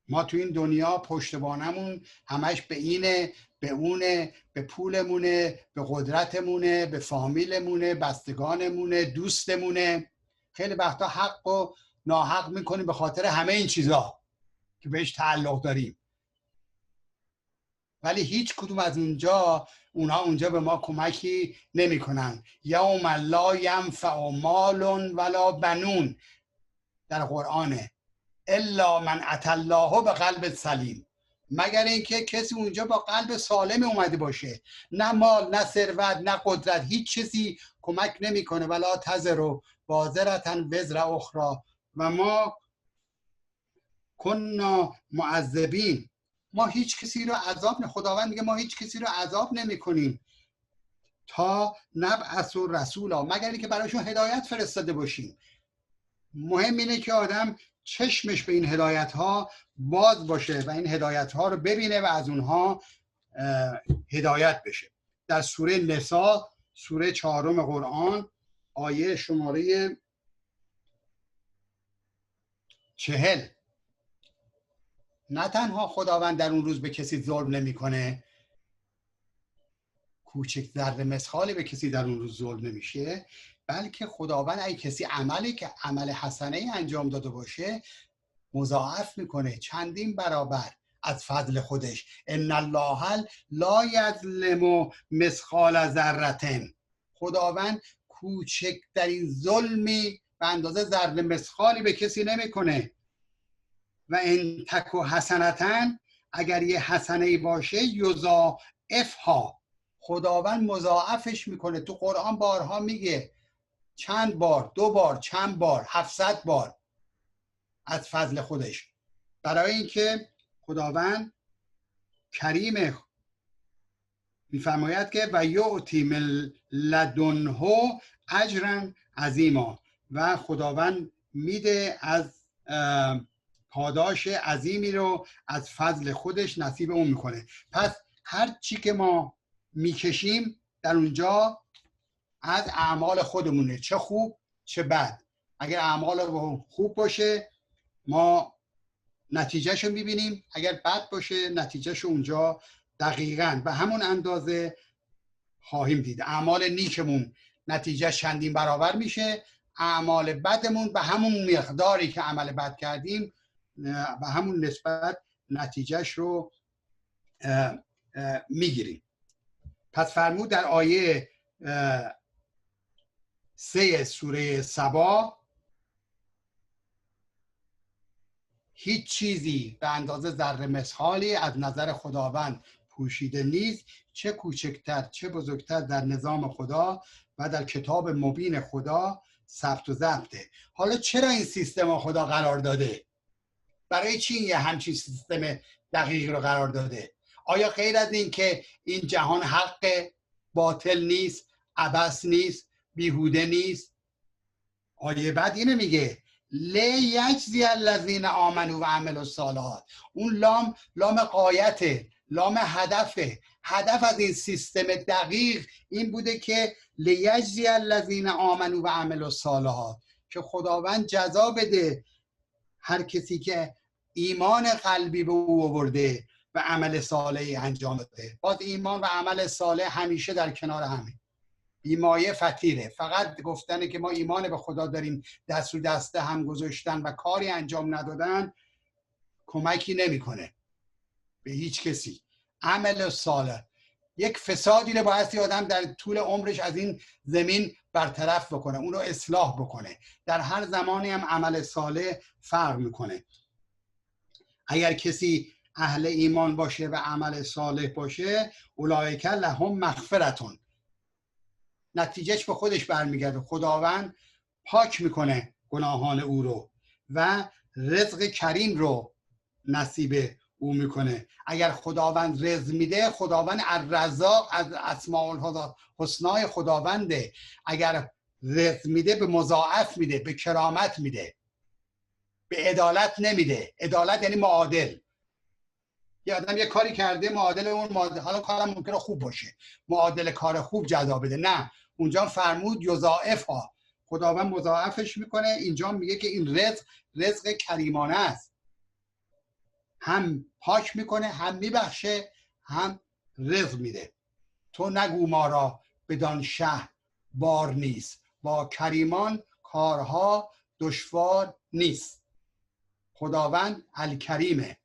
ما تو این دنیا پشتوانمون همش به اینه، به اونه، به پولمونه، به قدرتمونه، به فامیلمونه، بستگانمونه، دوستمونه. خیلی وقتا حق و ناحق میکنیم به خاطر همه این چیزا که بهش تعلق داریم، ولی هیچ کدوم از اونها اونجا به ما کمکی نمیکنن. یوم لا ینفع مال ولا بنون در قرآنه، الا من اتى الله به قلب سلیم، مگر اینکه کسی اونجا با قلب سالم اومده باشه. نه مال، نه ثروت، نه قدرت، هیچ چیزی کمک نمیکنه. ولا تزروا وازرة وزر اخرى و ما کنا معذبین. ما هیچ کسی رو عذاب خداوند میگه ما هیچ کسی رو عذاب نمیکنیم تا نبعث رسولا، مگر اینکه برایشون هدایت فرستاده باشیم. مهم اینه که آدم چشمش به این هدایت ها باز باشه و این هدایت ها رو ببینه و از اونها هدایت بشه. در سوره نساء، سوره 4 قرآن، آیه شماره 40، نه تنها خداوند در اون روز به کسی ظلم نمیکنه، کوچک ذره مسخالی به کسی در اون روز ظلم نمیشه، بلکه خداوند اگه کسی عملی که عمل حسنه انجام داده باشه مضاعف میکنه چندین برابر از فضل خودش. ان الله لا یظلم مثقال ذره. خداوند کوچکترین ظلمی به اندازه ذره مسخالی به کسی نمیکنه. و ان تکو حسنتن، اگر یه حسنه باشه یضاعفها، خداوند مضاعفش میکنه. تو قرآن بارها میگه، چند بار، 2 بار، چند بار، 700 بار از فضل خودش، برای اینکه خداوند کریمه. میفرماید که و یعطی من لدنه اجرا عظیما، و خداوند میده از پاداش عظیمی رو از فضل خودش نصیب اون میکنه. پس هر چی که ما میکشیم در اونجا از اعمال خودمونه، چه خوب چه بد. اگر اعمال خوب باشه ما نتیجهش رو میبینیم. اگر بد باشه نتیجهش اونجا دقیقاً به همون اندازه خواهیم دید. اعمال نیکمون نتیجه چندین برابر میشه، اعمال بدمون به همون مقداری که عمل بد کردیم به همون نسبت نتیجهش رو میگیریم. پس فرمود در آیه 3 سوره سبا هیچ چیزی به اندازه ذره مثقالی از نظر خداوند پوشیده نیست، چه کوچکتر چه بزرگتر در نظام خدا و در کتاب مبین خدا ثبت و ضبطه. حالا چرا این سیستم خدا قرار داده؟ برای چی یه همچین سیستم دقیق رو قرار داده؟ آیا غیر از این که این جهان حق باطل نیست، عبث نیست، بیهوده نیست؟ آیه بعد اینو میگه لیجزی الذین آمنوا و عملوا الصالحات. اون لام غایته، لام هدفه. هدف از این سیستم دقیق این بوده که لیجزی الذین آمنوا و عملوا الصالحات، که خداوند جزا بده هر کسی که ایمان قلبی به او آورده و عمل صالحی انجام داده. باز ایمان و عمل صالح همیشه در کنار همه، بیمایه فتیره. فقط گفتنه که ما ایمان به خدا داریم دست رو دست هم گذاشتن و کاری انجام ندادن کمکی نمیکنه به هیچ کسی. عمل صالح یک فسادی رو بایستی آدم در طول عمرش از این زمین برطرف بکنه، اون رو اصلاح بکنه. در هر زمانی هم عمل صالح فرق میکنه. اگر کسی اهل ایمان باشه و عمل صالح باشه، اولئک لهم مغفرتون، نتیجهش به خودش برمیگرده. خداوند پاک میکنه گناهان او رو و رزق کریم رو نصیب او میکنه. اگر خداوند رزق میده، خداوند الرزاق از اسماء الحسنای خداونده. اگر رزق میده به مضاعف میده، به کرامت میده، به عدالت نمیده. عدالت یعنی معادل. یه آدم یه کاری کرده، معادل اون معادل، حالا کارم ممکنه خوب باشه، معادل کار خوب جزا بده. نه، اونجا فرمود یضاعف ها، خداوند مضاعفش میکنه. اینجا میگه که این رزق کریمانه است، هم پاک میکنه، هم میبخشه، هم رزق میده. تو نگو ما را بدان شه بار نیست، با کریمان کارها دشوار نیست. خداوند الکریمه،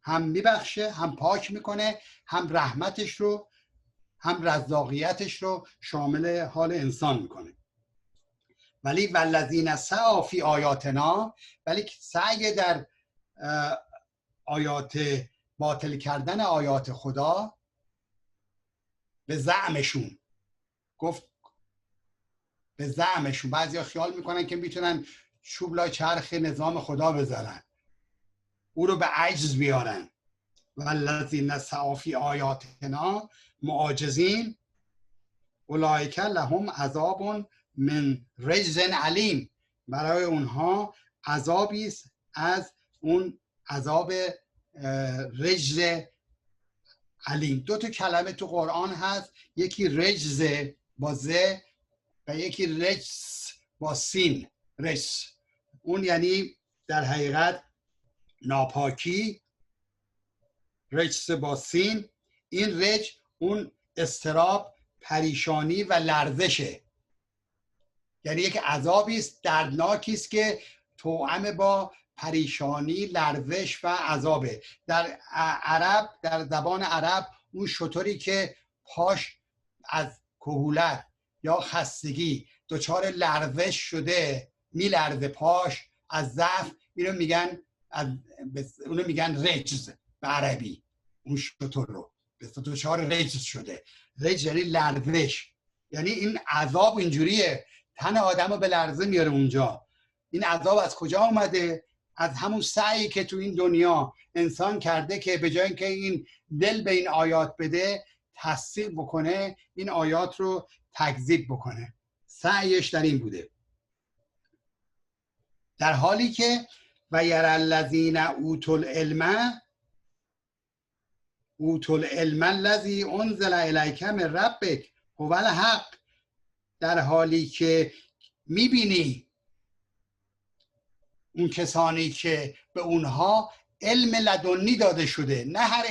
هم میبخشه، هم پاک میکنه، هم رحمتش رو، هم رزاقیتش رو شامل حال انسان میکنه. ولی والذین سعوا فی آیاتنا، ولی سعی در آیات باطل کردن آیات خدا به زعمشون، گفت به زعمشون. بعضیا خیال میکنن که میتونن چوب لای چرخ نظام خدا بذارن، او رو به عجز بیارن. والذین سعوا فی آیاتنا معاجزین اولئک لهم عذاب من رجز علیم، برای اونها عذابی است از اون عذاب رجز علیم. دو تا کلمه تو قرآن هست، یکی رجز با ز و یکی رجس با سین. رجس اون یعنی در حقیقت ناپاکی، رجس با سین. این رج اون اضطراب، پریشانی و لرزشه، یعنی یک عذابی است دردناکی است که توأم با پریشانی، لرزش و عذابه. در عرب، در زبان عرب، اون شتری که پاش از کهولت یا خستگی دچار لرزش شده، میلرزه پاش از ضعف، اونو میگن رجز به عربی. اون شتر رو دچار رجز شده. رجز یعنی لرزش، یعنی این عذاب اینجوریه، تن آدم رو به لرزه میاره اونجا. این عذاب از کجا اومده؟ از همون سعی که تو این دنیا انسان کرده که به جای اینکه این دل به این آیات بده، تصدیق بکنه، این آیات رو تکذیب بکنه. سعیش در این بوده. در حالی که و یری الذین اوتوا العلم الذی انزل الیک من ربک هو الحق، در حالی که میبینی اون کسانی که به اونها علم لدنی داده شده، نه هر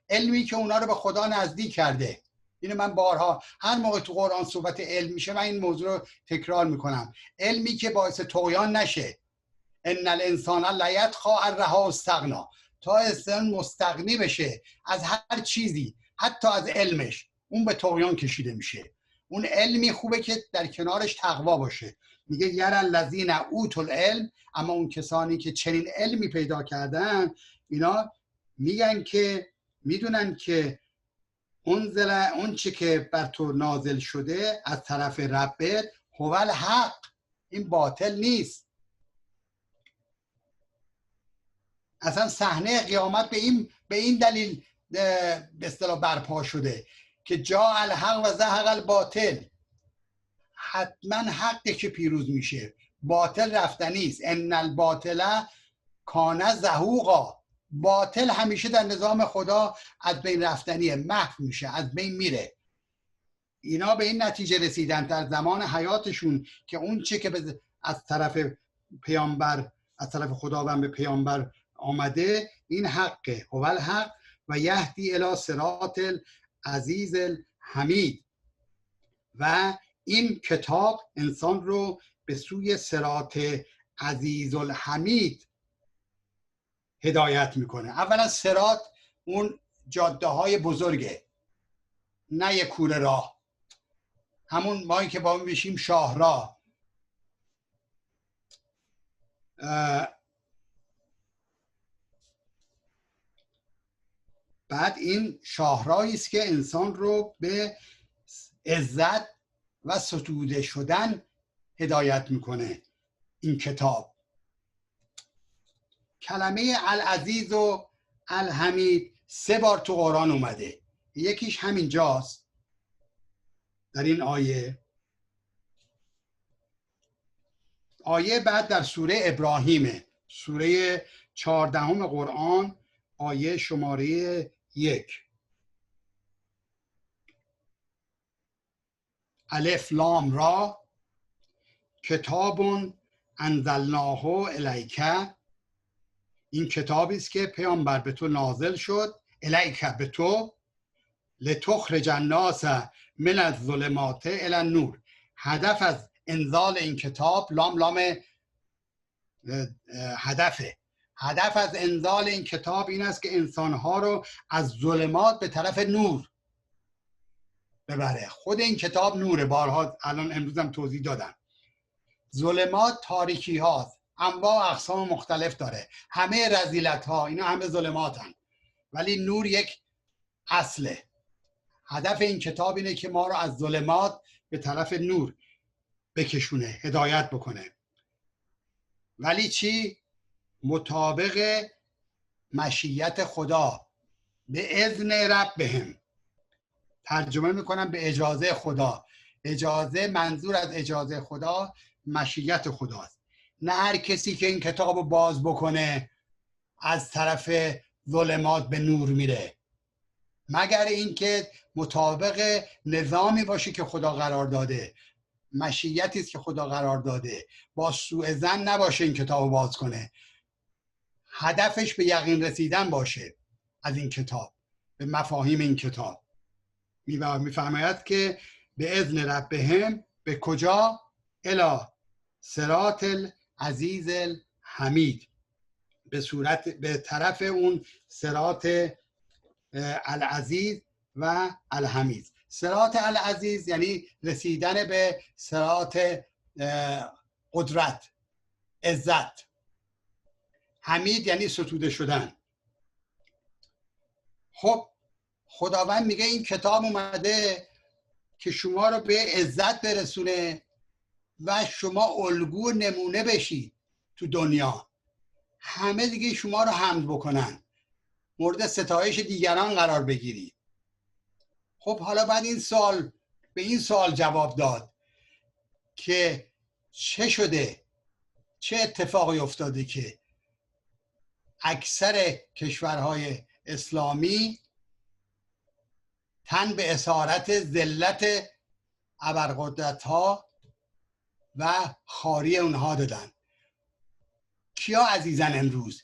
علمی که اونا رو به خدا نزدیک کرده. اینو من بارها هر موقع تو قرآن صحبت علم میشه من این موضوع رو تکرار میکنم. علمی که باعث طغیان نشه. ان الانسان لیطغی ان رآه استغنا، تا انسان مستغنی بشه از هر چیزی حتی از علمش، اون به طغیان کشیده میشه. اون علمی خوبه که در کنارش تقوا باشه. میگه یر الذین اوتوا العلم، اما اون کسانی که چنین علمی پیدا کردن اینا میگن که میدونن که اون چه که بر تو نازل شده از طرف ربت هو الحق، این باطل نیست. اصلا صحنه قیامت به این دلیل به اصطلاح برپا شده که جاء الحق و زهق الباطل، حتما حقی که پیروز میشه، باطل رفتنی است. ان الباطل کان زهوقا، باطل همیشه در نظام خدا از بین رفتنیه، محو میشه، از بین میره. اینا به این نتیجه رسیدن در زمان حیاتشون که اون چه که از طرف پیامبر، از طرف خداوند به پیامبر آمده این حقه، هو الحق و یهدی الی صراط العزیز الحمید. و این کتاب انسان رو به سوی صراط عزیز الحمید هدایت میکنه. اولا صراط اون جاده های بزرگه، نه یک کوره راه، همون مایی که با اون بشیم شاهراه. بعد این شاهراهی است که انسان رو به عزت و ستوده شدن هدایت میکنه. این کتاب کلمه العزیز و الحمید 3 بار تو قرآن اومده. یکیش همین جاست در این آیه بعد در سوره ابراهیمه، سوره 14 قرآن، آیه شماره 1. الف لام را کتاب انزلناه الیک، این کتابی است که پیامبر به تو نازل شد، الیک به تو، لتخرج الناس من الظلمات الی النور. هدف از انزال این کتاب، لام هدف از انزال این کتاب این است که انسانها رو از ظلمات به طرف نور ببره. خود این کتاب نوره، بارها الان امروزم توضیح دادم. ظلمات تاریکی هاست، انواع و اقسام مختلف داره، همه رذیلت ها اینا همه ظلمات هن. ولی نور یک اصله. هدف این کتاب اینه که ما رو از ظلمات به طرف نور بکشونه، هدایت بکنه. ولی چی؟ مطابق مشیت خدا، به اذن ربهم. ترجمه میکنم به اجازه خدا. اجازه، منظور از اجازه خدا مشیت خداست. نه هر کسی که این کتاب رو باز بکنه از طرف ظلمات به نور میره، مگر اینکه مطابق نظامی باشه که خدا قرار داده، مشیتی است که خدا قرار داده، با سوء ظن نباشه این کتاب رو باز کنه، هدفش به یقین رسیدن باشه از این کتاب، به مفاهیم این کتاب. میفرماید که به اذن ربهم، به کجا؟ الی صراط العزیز الحمید، به طرف اون صراط العزیز و الحمید. صراط العزیز یعنی رسیدن به صراط قدرت، عزت. حمید یعنی ستوده شدن. خب خداوند میگه این کتاب اومده که شما رو به عزت برسونه و شما الگو نمونه بشید تو دنیا، همه دیگه شما رو حمد بکنن، مورد ستایش دیگران قرار بگیرید. خب حالا بعد به این سوال جواب داد که چه شده، چه اتفاقی افتاده که اکثر کشورهای اسلامی تن به اسارت ذلت ابرقدرت‌ها و خواری اونها دادن. کیا عزیزن امروز؟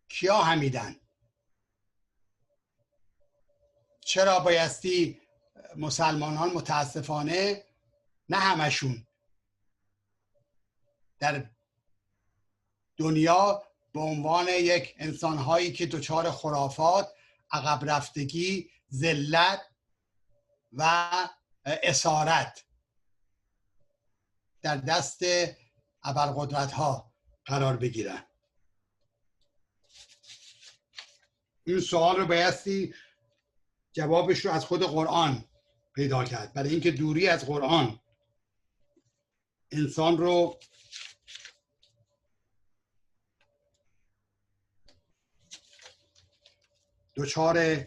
کیا حمیدن؟ چرا بایستی مسلمانان متاسفانه، نه همشون، در دنیا به عنوان یک انسانهایی که دچار خرافات، عقب رفتگی، ذلت و اسارت در دست ابرقدرت ها قرار بگیرن؟ این سوال رو بایستی جوابش رو از خود قرآن پیدا کرد، برای اینکه دوری از قرآن انسان رو دچار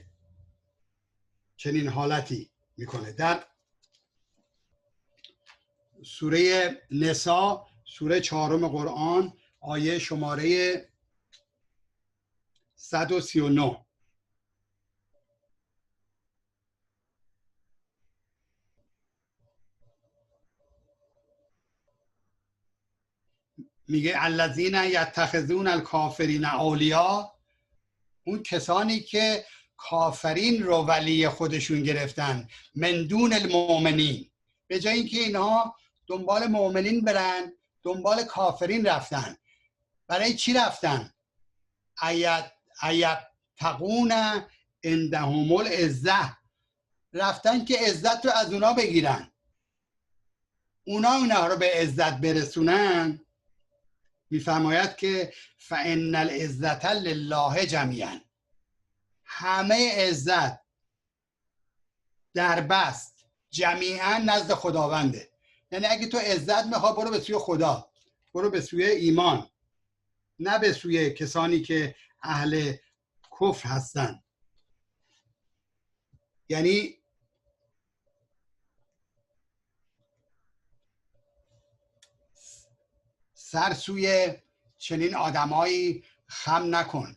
چنین حالتی میکنه. در سوره نساء، سوره 4 قرآن، آیه شماره 139 میگه الذین یتخذون الکافرین اولیاء، اون کسانی که کافرین رو ولی خودشون گرفتن، من دون المؤمنین، به جای اینکه اینها دنبال مؤمنین برن دنبال کافرین رفتن. برای چی رفتن؟ ایبتغون عندهم العزة، رفتن که عزت رو از اونا بگیرن، اونا رو به عزت برسونن. میفرماید که فان العزة لله جمیعا، همه عزت در بست جمیعا نزد خداونده. یعنی اگه تو عزت میخوای برو به سوی خدا، برو به سوی ایمان، نه به سوی کسانی که اهل کفر هستن. یعنی سر سوی چنین آدمایی خم نکن،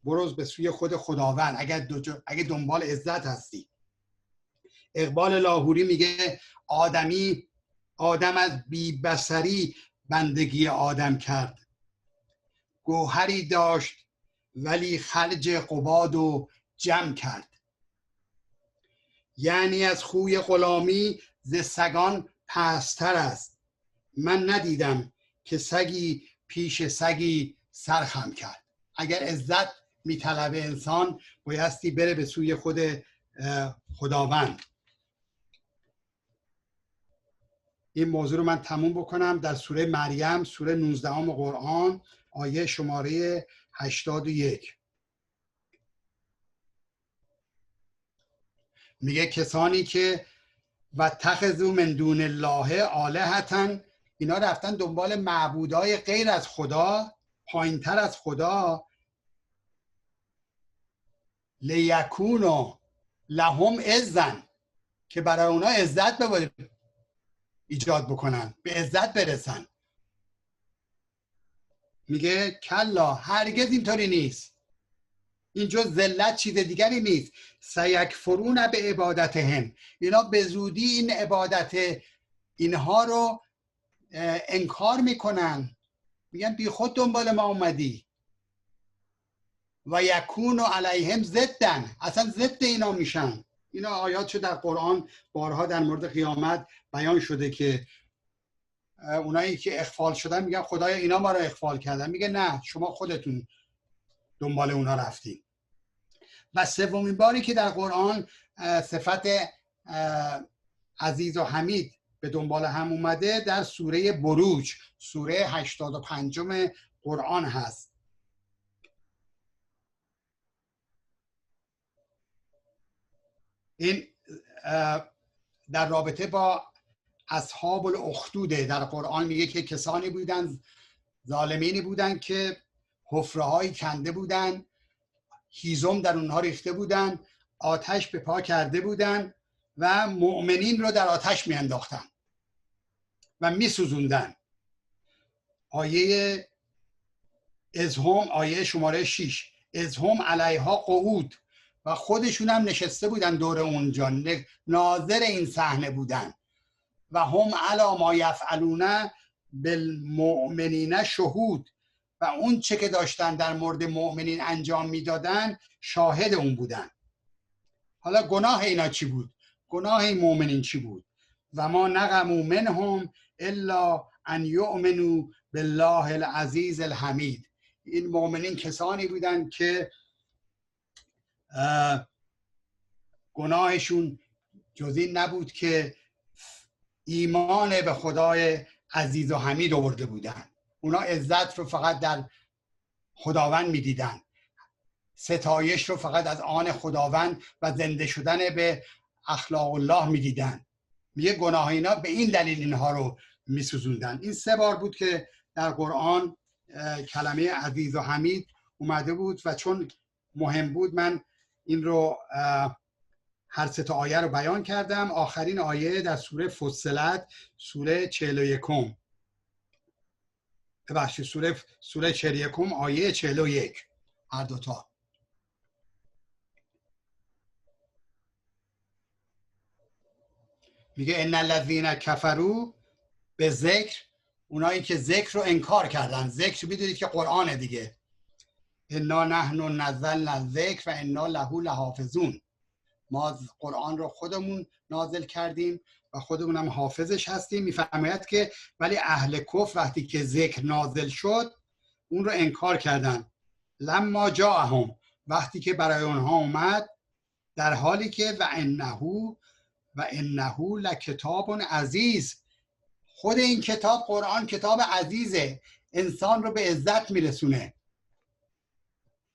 برو به سوی خود خداوند اگه دنبال عزت هستی. اقبال لاهوری میگه آدم از بی‌بصری بندگی آدم کرد، گوهری داشت ولی خرج قباد و جمع کرد. یعنی از خوی غلامی ز سگان پستر است، من ندیدم که سگی پیش سگی سرخم کرد. اگر عزت میطلبه انسان، بایستی بره به سوی خود خداوند. این موضوع رو من تموم بکنم. در سوره مریم، سوره 19 قرآن، آیه شماره 81 میگه کسانی که واتخذوا من دون الله آلهة، اینا رفتن دنبال معبودای غیر از خدا، پایینتر از خدا، لیکونوا لهم عزا، که برای اونا عزت ایجاد بکنن، به عزت برسن. میگه کلا، هرگز اینطوری نیست، این جز ذلت چیز دیگری نیست. سیکفرون به عبادتهم، اینا به زودی این عبادت اینها رو انکار میکنن، میگن بی خود دنبال ما اومدی. و یکونو علیهم ضدن، اصلا ضد اینا میشن. اینا آیات شده در قرآن بارها در مورد قیامت بیان شده که اونایی که اغفال شدن میگن خدایا اینا ما رو اغفال کردن. میگه نه، شما خودتون دنبال اونا رفتین. و سومین باری که در قرآن صفت عزیز و حمید به دنبال هم اومده در سوره بروج، سوره 85 قرآن هست. این در رابطه با اصحاب الاخدوده در قرآن میگه که کسانی بودن، ظالمینی بودن که حفره‌هایی کنده بودن، هیزم در اونها ریخته بودن، آتش به پا کرده بودن و مؤمنین رو در آتش میانداختن و میسوزوندن. آیه ازهم، آیه شماره 6، ازهم علیها قعود، و خودشون هم نشسته بودن دور اونجا، ناظر این صحنه بودن. و هم علی ما یفعلون بالمؤمنین شهود، و اون چه که داشتن در مورد مؤمنین انجام میدادن شاهد اون بودن. حالا گناه اینا چی بود؟ گناه این مؤمنین چی بود؟ و ما نقموا منهم الا ان یؤمنوا بالله العزیز الحمید. این مؤمنین کسانی بودن که گناهشون جز این نبود که ایمان به خدای عزیز و حمید آورده بودن. اونا عزت رو فقط در خداوند میدیدن، ستایش رو فقط از آن خداوند و زنده شدن به اخلاق الله میدیدن. میگه گناه اینا به این دلیل اینها رو میسوزوندن. این 3 بار بود که در قرآن کلمه عزیز و حمید اومده بود و چون مهم بود من این رو هر 3 تا آیه رو بیان کردم. آخرین آیه در سوره فصلت، سوره 41، ببخشید سوره 41 آیه 41، هر دوتا. میگه ان الذین کفروا به ذکر، اونایی که ذکر رو انکار کردن. ذکر میدونید که قرآنه دیگه. انا نحن نزلنا الذکر و انا له لحافظون. ما قرآن رو خودمون نازل کردیم و خودمونم حافظش هستیم. میفرماید که ولی اهل کفر وقتی که ذکر نازل شد اون رو انکار کردن. لما جاءهم، وقتی که برای اونها اومد، در حالی که و انه لکتاب عزیز. خود این کتاب قرآن کتاب عزیزه، انسان رو به عزت میرسونه.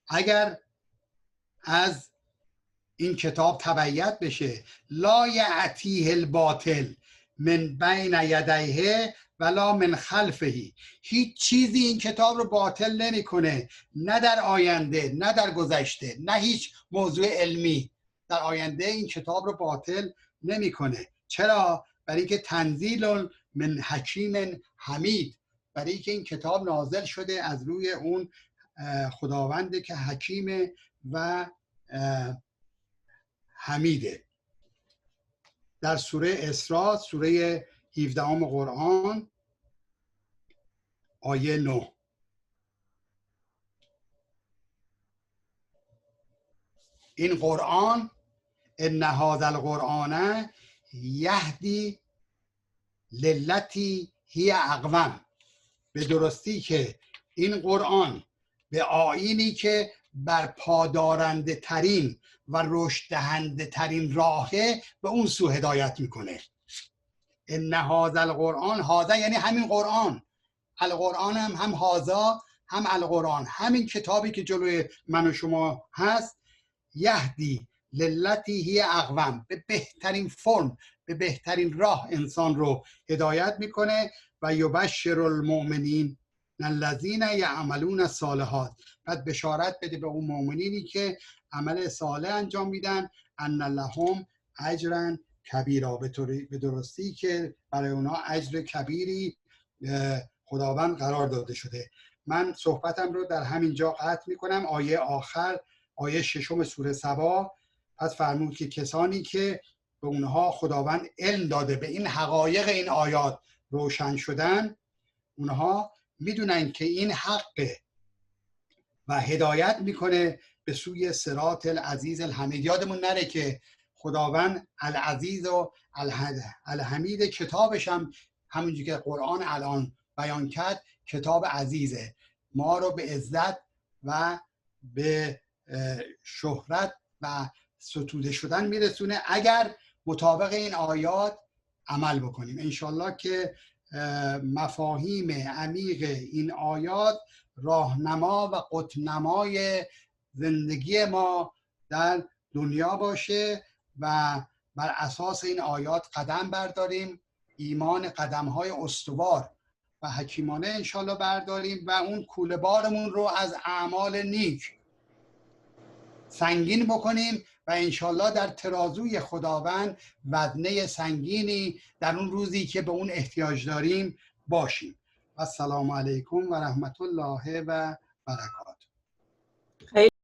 اگر از این کتاب تبعیت بشه، لا یأتیه الباطل من بین یدیه ولا من خلفه، هیچ چیزی این کتاب رو باطل نمیکنه، نه در آینده نه در گذشته، نه هیچ موضوع علمی در آینده این کتاب رو باطل نمیکنه. چرا؟ برای اینکه تنزیل من حکیم حمید، برای اینکه این کتاب نازل شده از روی اون خداونده که حکیم و حمیده. در سوره اسراء، سوره 17 قرآن، آیه 9. این قرآن ان هذا القرآن یهدی للتی هی اقوم، به درستی که این قرآن به آیینی که بر پادارنده ترین و رشد دهنده ترین راهه به اون سو هدایت میکنه. ان هذا القرآن، هذا یعنی همین قرآن، القرآن هم هذا هم القرآن، همین کتابی که جلوی من و شما هست، یهدی للتی هی اقوم، به بهترین فرم، به بهترین راه انسان رو هدایت میکنه. و یبشر المؤمنین الذین یعملون الصالحات، بعد بشارت بده به اون مؤمنینی که عمل صالح انجام میدن، ان لهم اجرا کبیرا، به درستی که برای اونا اجر کبیری خداوند قرار داده شده. من صحبتم رو در همین جا قطع میکنم. آیه آخر، آیه 6 سوره سبا، پس فرمود که کسانی که به اونها خداوند علم داده، به این حقایق این آیات روشن شدن، اونها میدونن که این حقه و هدایت میکنه به سوی صراط العزیز الحمید. یادمون نره که خداوند العزیز و الحمید کتابش هم همونجوری که قرآن الان بیان کرد کتاب عزیزه، ما رو به عزت و به شهرت و ستوده شدن میرسونه اگر مطابق این آیات عمل بکنیم. انشالله که مفاهیم عمیق این آیات راهنما و قطب‌نمای زندگی ما در دنیا باشه و بر اساس این آیات قدم برداریم، ایمان قدم‌های استوار و حکیمانه انشالله برداریم و اون کوله بارمون رو از اعمال نیک سنگین بکنیم و انشالله در ترازوی خداوند وزنه سنگینی در اون روزی که به اون احتیاج داریم باشیم. السلام علیکم و رحمت الله و برکاته.